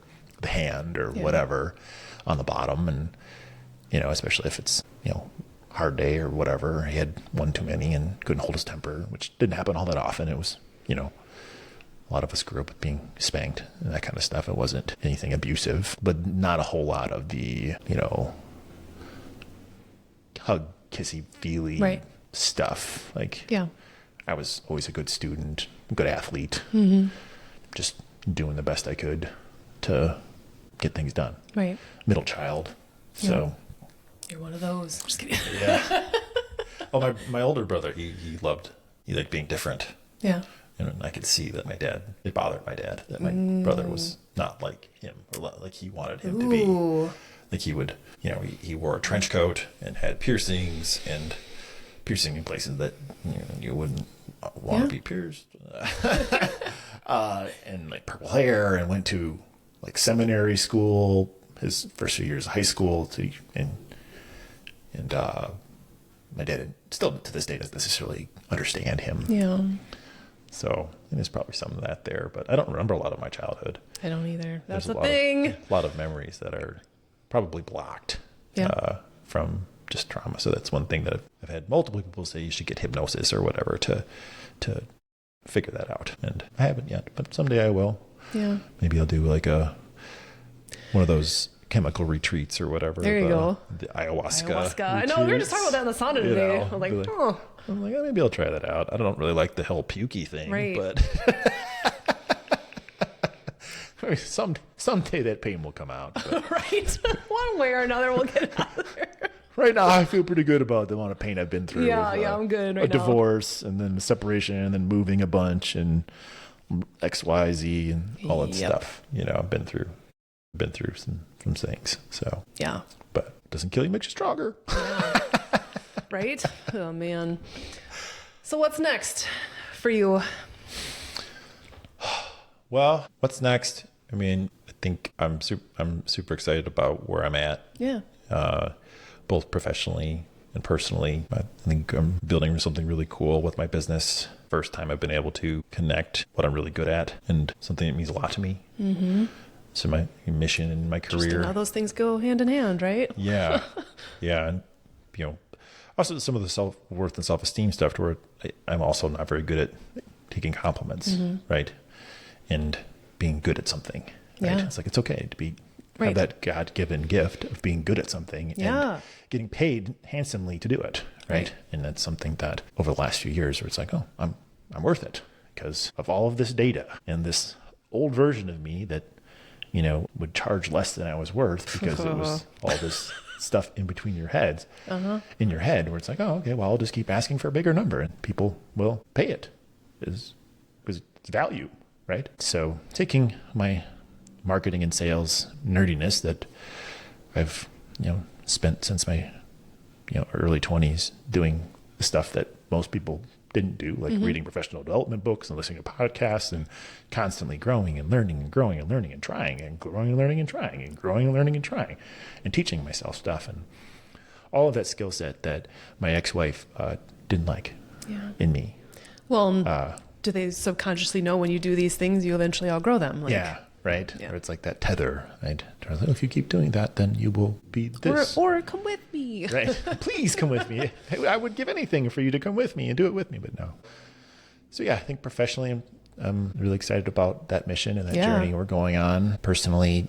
S5: hand or whatever on the bottom. And, especially if it's, hard day or whatever, he had one too many and couldn't hold his temper, which didn't happen all that often. It was,
S4: A lot of us grew up being spanked and that kind of stuff. It wasn't anything abusive, but not a whole lot of the, hug, kissy, feely
S3: Right.
S4: stuff. Like,
S3: Yeah.
S4: I was always a good student, good athlete, just doing the best I could to get things done.
S3: Right.
S4: Middle child. So,
S3: You're one of those. Just kidding.
S4: yeah.
S5: Well, my older brother, he liked being different.
S3: Yeah.
S5: And I could see that it bothered my dad that my brother was not like him, or like he wanted him to be.
S3: Ooh.
S5: Like he would, he wore a trench coat and had piercings in places that you wouldn't want to be pierced. And like purple hair, and went to like seminary school his first few years of high school and my dad still to this day doesn't necessarily understand him.
S3: Yeah.
S5: So there's probably some of that there, but I don't remember a lot of my childhood.
S3: I don't either. That's
S5: There's
S3: the thing.
S5: A lot of memories that are probably blocked from just trauma. So that's one thing that I've had multiple people say you should get hypnosis or whatever to figure that out. And I haven't yet, but someday I will.
S3: Yeah.
S5: Maybe I'll do like one of those chemical retreats or whatever.
S3: There you go.
S5: The ayahuasca.
S3: I know, we were just talking about that in the sauna today. I'm like, oh.
S5: I'm like, maybe I'll try that out. I don't really like the whole pukey thing,
S3: Right.
S5: but
S4: Someday that pain will come out. But
S3: Right. One way or another, we'll get it out of there.
S4: right now, I feel pretty good about the amount of pain I've been through.
S3: Yeah,
S4: with,
S3: I'm good right
S4: a
S3: now.
S4: divorce, and then a separation, and then moving a bunch, and X, Y, Z, and all that
S3: Yep.
S4: stuff.
S5: I've been through some things. So,
S3: Yeah.
S5: but it doesn't kill you, makes you stronger.
S3: Right? Oh, man. So what's next for you?
S5: Well, what's next? I mean, I think I'm super excited about where I'm at,
S3: Yeah.
S5: both professionally and personally. I think I'm building something really cool with my business. First time I've been able to connect what I'm really good at and something that means a lot to me. Mm-hmm. So my mission in my career.
S3: Interesting how those things go hand in hand, right?
S5: Yeah. Yeah. And, also some of the self-worth and self-esteem stuff to where I'm also not very good at taking compliments, right? And being good at something, right?
S3: Yeah.
S5: It's like, it's okay to be,
S3: Right.
S5: have that God-given gift of being good at something
S3: Yeah.
S5: and getting paid handsomely to do it, right? And that's something that over the last few years where it's like, oh, I'm worth it because of all of this data and this old version of me that, would charge less than I was worth because it was all this stuff in between your heads, in your head, where it's like, oh, okay, well, I'll just keep asking for a bigger number and people will pay it because it's value, right? So taking my marketing and sales nerdiness that I've, spent since my, early 20s doing the stuff that most people didn't do, like reading professional development books and listening to podcasts and constantly growing and learning and growing and learning and trying and growing and learning and trying and growing and learning and trying and teaching myself stuff and all of that skill set that my ex-wife didn't like in me.
S3: Well, do they subconsciously know when you do these things, you eventually outgrow them? Like,
S4: Yeah. Right.
S3: Yeah.
S4: Or it's like that tether, right? If you keep doing that, then you will be this.
S3: Or come with me.
S4: Right. Please come with me. I would give anything for you to come with me and do it with me, but no. So yeah, I think professionally, I'm really excited about that mission and that journey we're going on. Personally,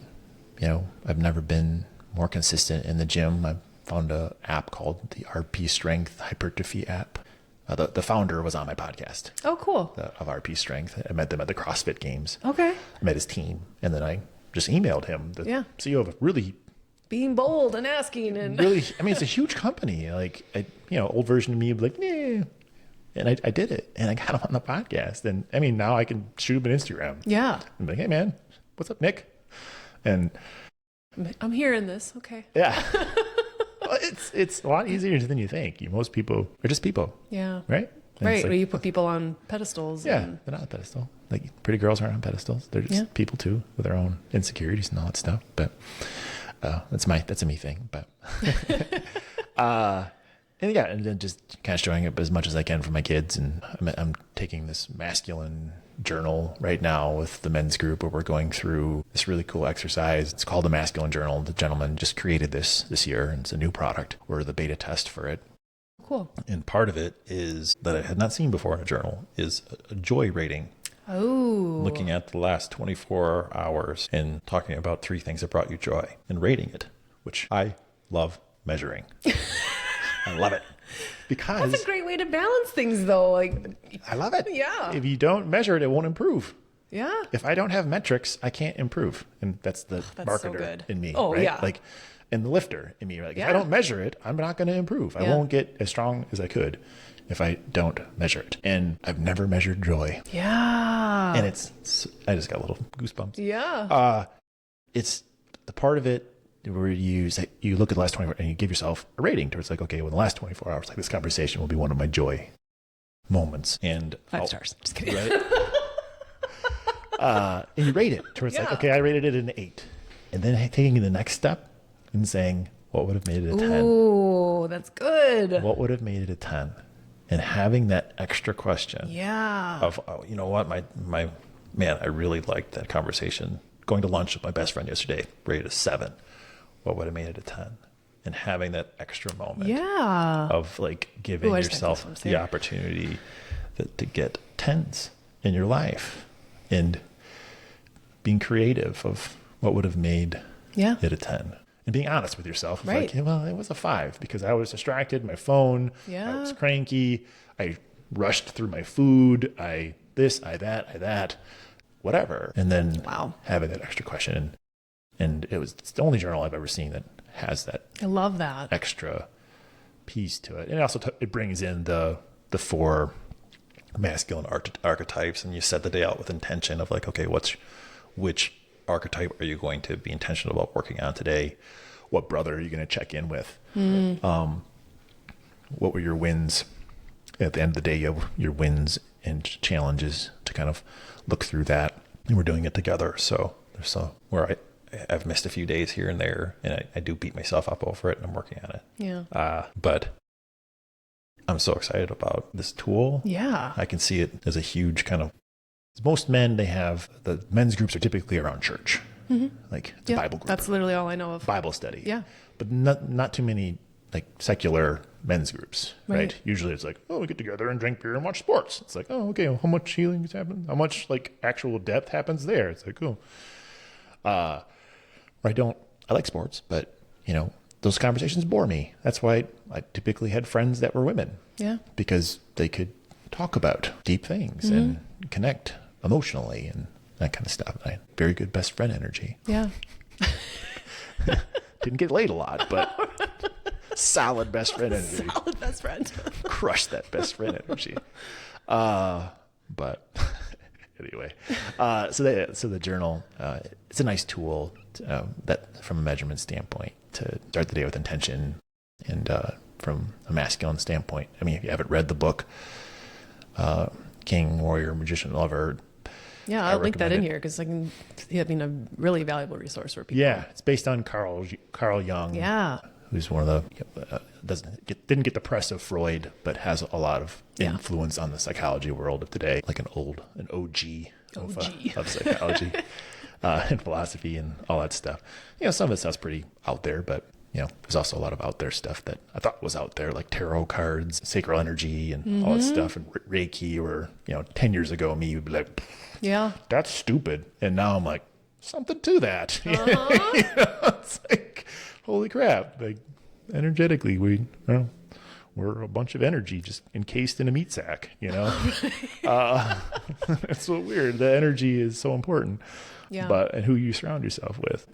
S4: I've never been more consistent in the gym. I found an app called the RP Strength Hypertrophy app. The founder was on my podcast
S3: Oh, cool.
S4: of RP Strength. I met them at the CrossFit Games.
S3: Okay.
S4: I met his team, and then I just emailed him, the CEO of a really,
S3: Being bold and asking and
S4: really, it's a huge company. Like, old version of me would be like, nah. And I did it, and I got him on the podcast. And now I can shoot him an Instagram.
S3: yeah.
S4: I'm like, hey man, what's up, Nick? And
S3: I'm hearing this. Okay.
S4: yeah, well, it's a lot easier than you think. Most people are just people,
S3: Yeah.
S4: right? And
S3: Right.
S4: it's
S3: Where
S4: like,
S3: you put people on pedestals.
S4: yeah,
S3: And,
S4: they're not on a pedestal. Like pretty girls aren't on pedestals. They're just people too, with their own insecurities and all that stuff. But that's a me thing. But and then just kind of showing up as much as I can for my kids. And I'm taking this masculine journal right now with the men's group where we're going through this really cool exercise. It's called the Masculine Journal. The gentleman just created this year, and it's a new product. We're the beta test for it.
S3: cool.
S5: And part of it is that I had not seen before in a journal is a joy rating.
S3: Oh.
S5: Looking at the last 24 hours and talking about 3 things that brought you joy and rating it, which I love measuring. I love it. Because
S3: That's a great way to balance things, though. Like,
S4: I love it.
S3: Yeah.
S4: If you don't measure it, it won't improve.
S3: yeah.
S4: If I don't have metrics, I can't improve. And that's the
S3: That's so
S4: marketer
S3: good.
S4: in me.
S3: Oh,
S4: right?
S3: yeah.
S4: Like, and the lifter in me. Like, if
S3: Yeah.
S4: I don't measure it, I'm not going to improve. I
S3: Yeah.
S4: won't get as strong as I could if I don't measure it. And I've never measured joy.
S3: Yeah.
S4: And I just got little goosebumps.
S3: Yeah.
S4: It's the part of it where you say, you look at the last 24 and you give yourself a rating towards like, okay, well, the last 24 hours, like this conversation will be one of my joy moments. And
S3: 5 stars. Just kidding.
S4: Right? And you rate it towards like,
S3: Yeah.
S4: okay, I rated it an 8. And then taking the next step and saying, what would have made it a 10?
S3: Ooh, that's good.
S4: What would have made it a 10? And having that extra question
S3: Yeah.
S4: Uh,
S5: of, oh, you know what, my man, I really liked that conversation. Going to lunch with my best friend yesterday, rated a 7. What would have made it a 10? And having that extra moment
S3: Yeah.
S5: of like giving
S3: Ooh, I just got
S5: yourself
S3: goosebumps
S5: the
S3: here.
S5: opportunity to get 10s in your life and being creative of what would have made
S3: Yeah.
S5: it a 10.
S4: and being honest with yourself.
S3: Right.
S4: Like, yeah, well, it was a 5 because I was distracted, my phone,
S3: Yeah.
S4: I was cranky, I rushed through my food, I that, whatever. And then
S3: Wow.
S4: having that extra question. And it's the only journal I've ever seen that has that
S3: I love that.
S4: extra piece to it. And it also it brings in the 4
S5: Masculine archetypes, and you set the day out with intention of like, okay, which archetype are you going to be intentional about working on today?
S4: What brother are you going to check in with? What were your wins? At the end of the day, you have your wins and challenges to kind of look through that.
S5: And we're doing it together. So there's where I've missed a few days here and there, and I do beat myself up over it, and I'm working on it.
S3: Yeah.
S5: But I'm so excited about this tool.
S3: Yeah.
S5: I can see it as a huge kind of,
S4: Most men, the men's groups are typically around church. Like it's a
S3: Yeah.
S4: Bible group,
S3: That's literally all I know of.
S4: Bible study.
S3: Yeah.
S4: But not too many like secular men's groups, right?
S3: Right.
S4: Usually it's like, oh, we get together and drink beer and watch sports. It's like, oh, okay, well, how much healing is happening? How much like actual depth happens there? It's like, cool. I like sports, but those conversations bore me. That's why I typically had friends that were women.
S3: Yeah.
S4: Because they could talk about deep things and connect emotionally and that kind of stuff. I had very good best friend energy.
S3: Yeah.
S4: Didn't get laid a lot, but solid best friend energy.
S3: Solid best friend.
S4: Crushed that best friend energy. But anyway, so the journal, it's a nice tool that from a measurement standpoint to start the day with intention, and from a masculine standpoint. I mean, if you haven't read the book, King, Warrior, Magician, Lover.
S3: Yeah, I'll link that in
S4: recommend it.
S3: here because a really valuable resource for people.
S4: Yeah, it's based on Carl Jung.
S3: Yeah.
S4: Who's one of the didn't get the press of Freud, but has a lot of
S3: Yeah.
S4: influence on the psychology world of today, like an OG. Of psychology and philosophy and all that stuff. Some of it stuff's pretty out there, but there's also a lot of out there stuff that I thought was out there, like tarot cards, sacral energy, and all that stuff, and Reiki. Or 10 years ago, me would be like,
S3: Yeah.
S4: that's stupid, and now I'm like, something to that. It's like, holy crap! Like energetically, we're a bunch of energy just encased in a meat sack. It's so weird. The energy is so important.
S3: Yeah.
S4: And who you surround yourself with.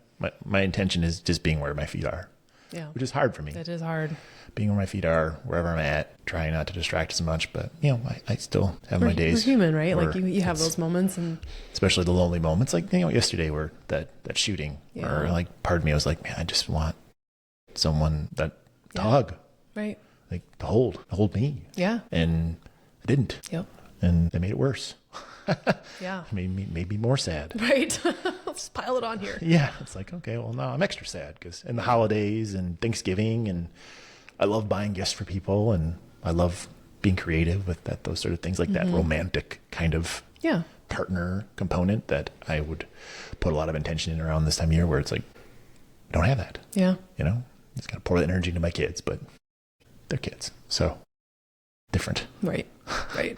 S4: My intention is just being where my feet are,
S3: Yeah.
S4: which is hard for me.
S3: It is hard.
S4: Being where my feet are, wherever I'm at, trying not to distract as much. But I still have my
S3: We're
S4: days.
S3: human, right? Like
S4: where
S3: you have
S4: it's-
S3: those moments, and
S4: especially the lonely moments. Like yesterday, where that shooting,
S3: Yeah.
S4: or like part of me was like, man, I just want someone to hug,
S3: right.
S4: like to hold me,
S3: Yeah.
S4: and I didn't,
S3: Yep.
S4: and it made it worse.
S3: Yeah.
S4: made me more sad.
S3: Right. Let's pile it on here.
S4: Yeah, it's like, okay, well, now I'm extra sad because in the holidays and Thanksgiving, and I love buying gifts for people, and I love being creative with those sort of things, like that romantic kind of
S3: Yeah.
S4: partner component that I would put a lot of intention in around this time of year, where it's like, I don't have that.
S3: Yeah.
S4: Just gotta pour that energy into my kids, but they're kids, so different.
S3: Right. Right.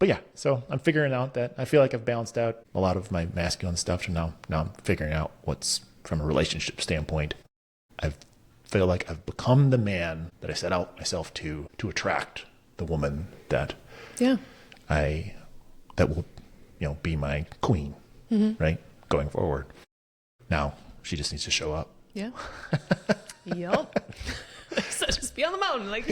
S4: But yeah, so I'm figuring out that I feel like I've balanced out a lot of my masculine stuff. So now I'm figuring out what's from a relationship standpoint. I feel like I've become the man that I set out myself to attract the woman that
S3: Yeah.
S4: that will, be my queen, right? Going forward. Now she just needs to show up.
S3: Yeah. Yep. So just be on the mountain. Like,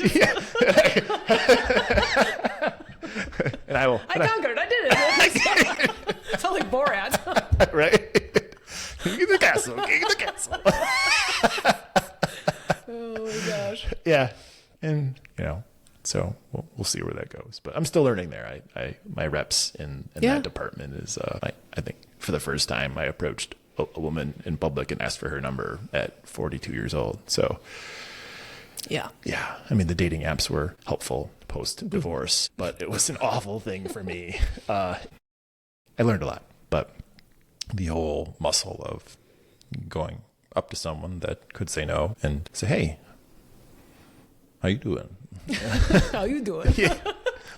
S4: And I will.
S3: I conquered. I did it. It's all like Borat.
S4: Right? King of the castle. King of the castle.
S3: Oh my gosh.
S4: Yeah. And, so we'll see where that goes. But I'm still learning there. My reps in that department is, I think for the first time, I approached a woman in public and asked for her number at 42 years old. So,
S3: Yeah.
S4: yeah, I mean, the dating apps were helpful post-divorce, but it was an awful thing for me. I learned a lot, but the whole muscle of going up to someone that could say no and say, hey, how you doing?
S3: How you doing?
S4: Yeah.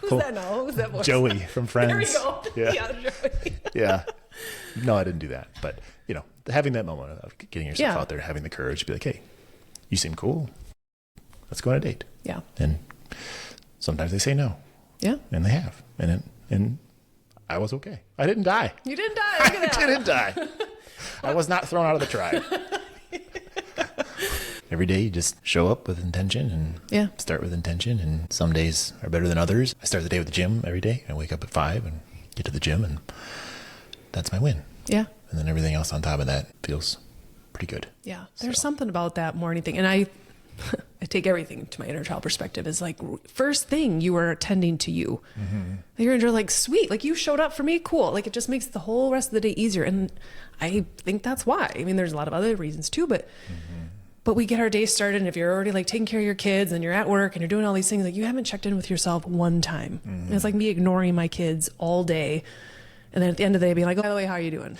S3: Who's that now? Who's that voice?
S4: Joey from Friends.
S3: There we go.
S4: Yeah.
S3: Joey.
S4: Yeah. No, I didn't do that. But, having that moment of getting yourself
S3: Yeah.
S4: out there, having the courage to be like, hey, you seem cool. Let's go on a date.
S3: Yeah.
S4: And sometimes they say no.
S3: Yeah.
S4: And they have. And I was okay. I didn't die.
S3: You didn't die. Look at that.
S4: I didn't die. I was not thrown out of the tribe. Every day you just show up with intention and start with intention. And some days are better than others. I start the day with the gym every day. I wake up at 5 and get to the gym, and that's my win.
S3: Yeah.
S4: And then everything else on top of that feels pretty good.
S3: Yeah. There's
S4: So.
S3: something about that morning thing. And I take everything to my inner child perspective is like, first thing you were attending to you. You're like, sweet, like you showed up for me. Cool. Like it just makes the whole rest of the day easier. And I think that's why. I mean, there's a lot of other reasons too, but we get our day started. And if you're already like taking care of your kids and you're at work and you're doing all these things, like you haven't checked in with yourself one time. And it's like me ignoring my kids all day. And then at the end of the day, being like, oh, by the way, how are you doing?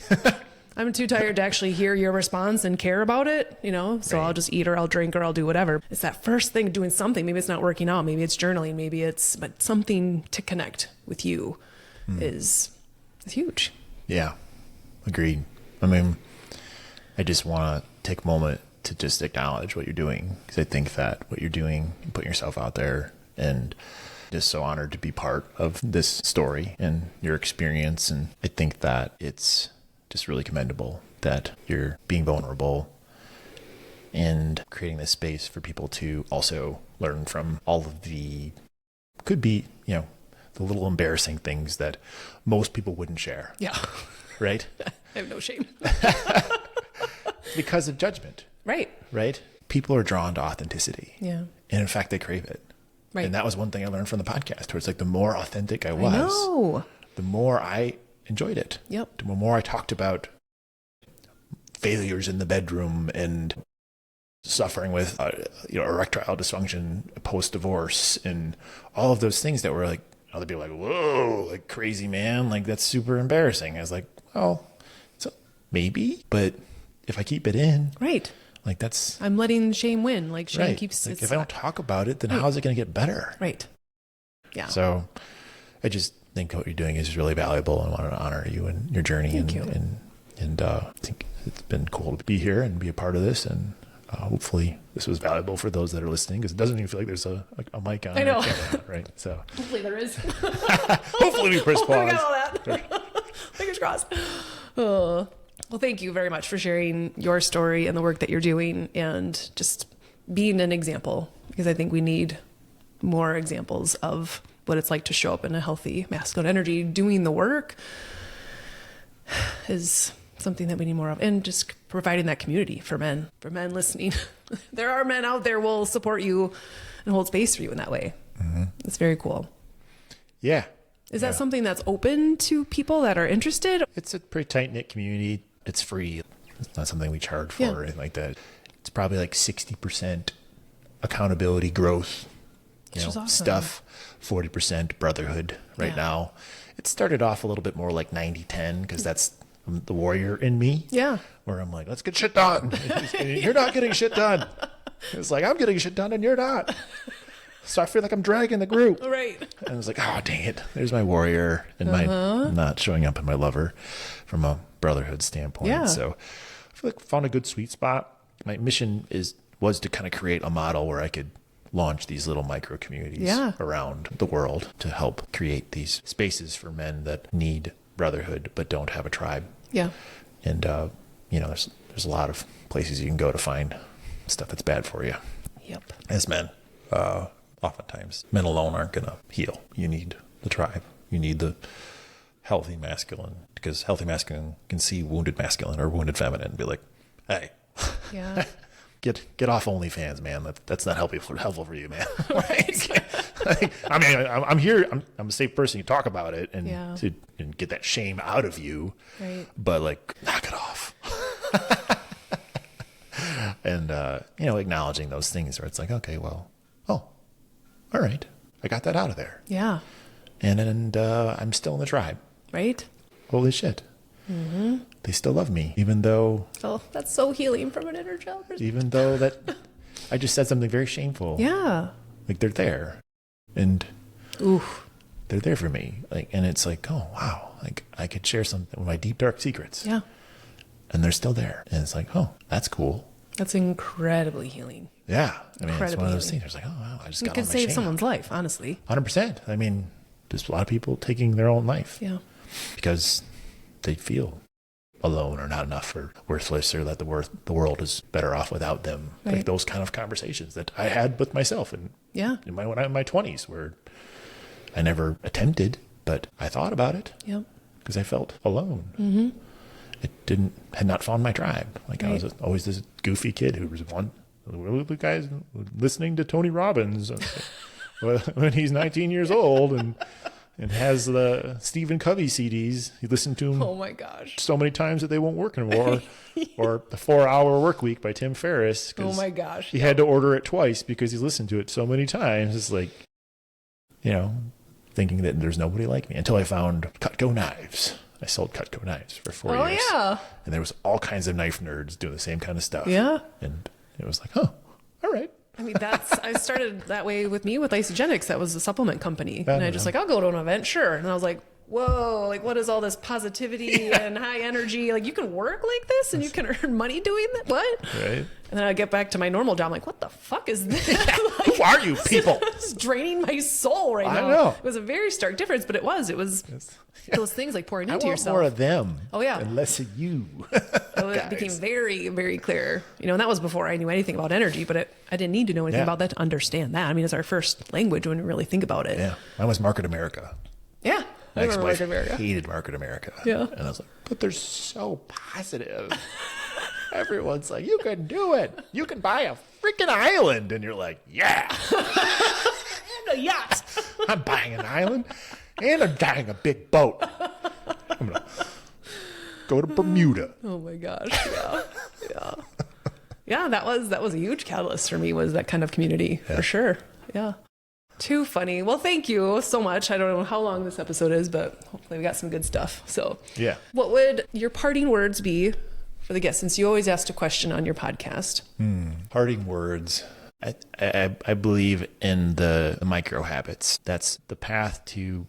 S3: I'm too tired to actually hear your response and care about it, so
S4: Right.
S3: I'll just eat or I'll drink or I'll do whatever. It's that first thing, doing something. Maybe it's not working out. Maybe it's journaling. Maybe but something to connect with you is huge.
S4: Yeah, agreed. I mean, I just want to take a moment to just acknowledge what you're doing, because I think that what you're doing, putting yourself out there, and just so honored to be part of this story and your experience. And I think that it's just really commendable that you're being vulnerable and creating this space for people to also learn from all of the, could be, the little embarrassing things that most people wouldn't share.
S3: Yeah.
S4: Right?
S3: I have no shame.
S4: Because of judgment.
S3: Right.
S4: Right? People are drawn to authenticity.
S3: Yeah.
S4: And in fact, they crave it.
S3: Right.
S4: And that was one thing I learned from the podcast, where it's like the more authentic I was,
S3: No.
S4: the more I enjoyed it.
S3: Yep.
S4: The more I talked about failures in the bedroom and suffering with erectile dysfunction post-divorce and all of those things that were like, other people like, whoa, like crazy, man. Like that's super embarrassing. I was like, well, maybe, but if I keep it in,
S3: Right.
S4: like that's
S3: I'm letting shame win. Like shame
S4: right.
S3: keeps
S4: Like, if I don't talk about it, then how's it going to get better?
S3: Right. Yeah.
S4: So I just think what you're doing is really valuable, and I want to honor you and your journey.
S3: Thank you.
S4: And I think it's been cool to be here and be a part of this. And hopefully this was valuable for those that are listening, because it doesn't even feel like there's a mic on.
S3: I know.
S4: or a camera on, right. So
S3: Hopefully there is.
S4: hopefully we press
S3: Hopefully we
S4: pause.
S3: got all that. Fingers crossed. Well, thank you very much for sharing your story and the work that you're doing, and just being an example, because I think we need more examples of what it's like to show up in a healthy masculine energy. Doing the work is something that we need more of, and just providing that community for men listening. There are men out there will support you and hold space for you in that way. It's very cool.
S4: Yeah.
S3: Is that something that's open to people that are interested?
S4: It's a pretty tight-knit community. It's free. It's not something we charge for or anything like that. It's probably like 60% accountability growth,
S3: Which is awesome.
S4: stuff, 40% brotherhood right now. It started off a little bit more like 90-10, because that's the warrior in me.
S3: Yeah.
S4: Where I'm like, let's get shit done. And you're not getting shit done. It's like, I'm getting shit done and you're not. So I feel like I'm dragging the group.
S3: Right.
S4: And I was like, oh, dang it. There's my warrior and my not showing up and my lover from a brotherhood standpoint.
S3: Yeah.
S4: So I feel like I found a good sweet spot. My mission was to kind of create a model where I could launch these little micro communities around the world to help create these spaces for men that need brotherhood but don't have a tribe.
S3: Yeah.
S4: And, there's a lot of places you can go to find stuff that's bad for you.
S3: Yep.
S4: As men.
S5: Oftentimes, men alone aren't going to heal. You need the tribe. You need the healthy masculine, because healthy masculine can see wounded masculine or wounded feminine and be like, hey,
S3: Yeah.
S4: get off OnlyFans, man. That's not helpful for you, man.
S3: Right.
S4: I mean, I'm here. I'm a safe person to talk about it and
S3: Yeah.
S4: and get that shame out of you.
S3: Right.
S4: But like, knock it off. And acknowledging those things where it's like, okay, well, all right, I got that out of there.
S3: Yeah.
S4: And I'm still in the tribe.
S3: Right.
S4: Holy shit. They still love me, even though
S3: So that's so healing from an inner child perspective.
S4: even though that I just said something very shameful.
S3: Yeah.
S4: Like they're there, and
S3: Oof.
S4: they're there for me. Like, and it's like, oh wow, like I could share something with my deep dark secrets.
S3: Yeah.
S4: And they're still there, and it's like, oh, that's cool.
S3: That's incredibly healing.
S4: Yeah, I mean, it's one
S3: Incredibly
S4: of those
S3: healing.
S4: things. It's like, oh wow, I just
S3: You
S4: got
S3: could
S4: all my
S3: save
S4: shame
S3: someone's life, honestly.
S4: 100%. I mean, there's a lot of people taking their own life because they feel alone or not enough or worthless, or that the world is better off without them.
S3: Right.
S4: Like those kind of conversations that I had with myself when I'm in my 20s, where I never attempted, but I thought about it
S3: Yep.
S4: because I felt alone. Had not found my tribe. Like I was always this goofy kid who was one of the guys listening to Tony Robbins when he's 19 years old and has the Stephen Covey CDs. He listened to him
S3: Oh my gosh.
S4: so many times that they won't work anymore. Or the 4-Hour Work Week by Tim Ferriss.
S3: Oh my gosh.
S4: He had to order it twice because he listened to it so many times. It's like, thinking that there's nobody like me until I found Cutco knives. I sold Cutco knives for 4 years.
S3: Oh yeah.
S4: And there was all kinds of knife nerds doing the same kind of stuff.
S3: Yeah.
S4: And it was like, oh, all right.
S3: I mean, I started that way with Isogenics. That was a supplement company. And I just
S4: yeah.
S3: I'll go to an event. Sure. And I was like, whoa, like what is all this positivity and high energy? Like you can work like this and you can earn money doing that. What?
S4: Right.
S3: And then I get back to my normal job. I'm like, what the fuck is this?
S4: Who are you people?
S3: It's draining my soul right now.
S4: I know.
S3: It was a very stark difference, but it was those things like pouring
S4: I
S3: into
S4: want
S3: yourself.
S4: more of them.
S3: Oh, yeah.
S4: And less of you.
S3: It became very, very clear. And that was before I knew anything about energy, but I didn't need to know anything about that to understand that. I mean, it's our first language when you really think about it.
S4: Yeah. Mine was Market America.
S3: Yeah.
S4: My
S3: I remember
S4: ex-wife
S3: Market America.
S4: hated Market America.
S3: Yeah.
S4: And I was like, but they're so positive. Everyone's like, you can do it. You can buy a freaking island. And you're like, yeah.
S3: And a yacht.
S4: I'm buying an island and I'm buying a big boat. I'm going to go to Bermuda.
S3: Oh my gosh. Yeah. Yeah. Yeah, that was a huge catalyst for me, was that kind of community for sure. Yeah. Too funny. Well, thank you so much. I don't know how long this episode is, but hopefully we got some good stuff. So
S4: Yeah.
S3: what would your parting words be for the guests, since you always ask a question on your podcast?
S4: Parting words. I believe in the micro habits. That's the path to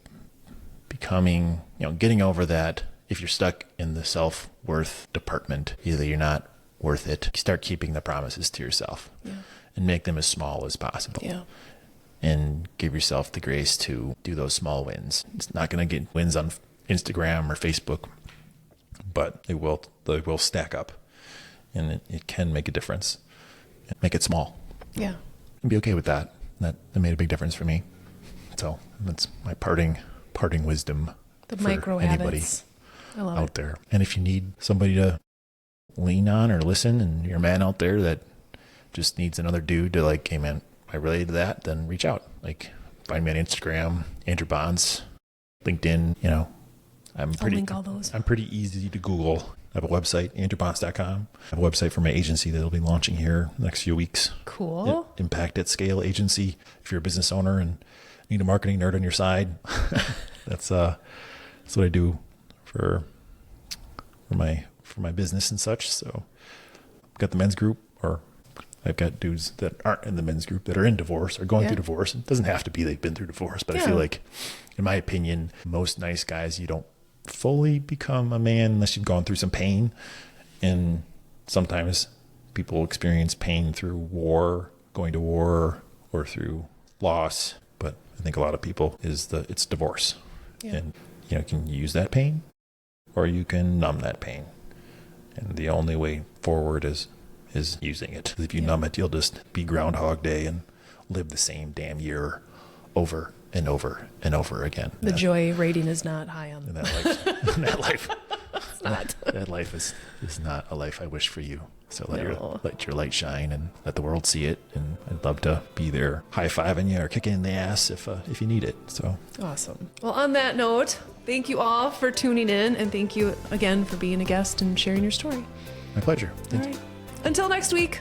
S4: becoming, getting over that. If you're stuck in the self-worth department, either you're not worth it, start keeping the promises to yourself and make them as small as possible.
S3: Yeah.
S4: And give yourself the grace to do those small wins. It's not going to get wins on Instagram or Facebook, but they will stack up, and it can make a difference. Make it small.
S3: Yeah.
S4: And be okay with that. That made a big difference for me. So that's my parting wisdom.
S3: The
S4: for
S3: micro
S4: anybody
S3: habits. I love
S4: out
S3: it.
S4: there. And if you need somebody to lean on or listen, and you're a man out there that just needs another dude to like, hey man, I related to that, then reach out. Like, find me on Instagram, Andrew Bonds, LinkedIn.
S3: I'll link all those.
S5: I'm pretty easy to Google. I have a website, andrewbonds.com. I have a website for my agency that'll be launching here the next few weeks.
S3: Cool.
S5: Impact at Scale Agency. If you're a business owner and need a marketing nerd on your side, that's what I do for my business and such. So I've got the men's group, or I've got dudes that aren't in the men's group that are in divorce or going through divorce. It doesn't have to be they've been through divorce, but I feel like, in my opinion, most nice guys, you don't fully become a man unless you've gone through some pain. And sometimes people experience pain through war, going to war, or through loss. But I think a lot of people it's divorce. Yeah. And you can use that pain or you can numb that pain. And the only way forward is using it. If you numb it, you'll just be Groundhog Day and live the same damn year over and over and over again.
S3: The joy rating is not high on
S5: that life.
S3: It's not.
S5: That life is not a life I wish for you. So let your light shine and let the world see it. And I'd love to be there high-fiving you or kicking in the ass if you need it. So
S3: awesome. Well, on that note, thank you all for tuning in, and thank you again for being a guest and sharing your story.
S5: My pleasure.
S3: All right. Until next week.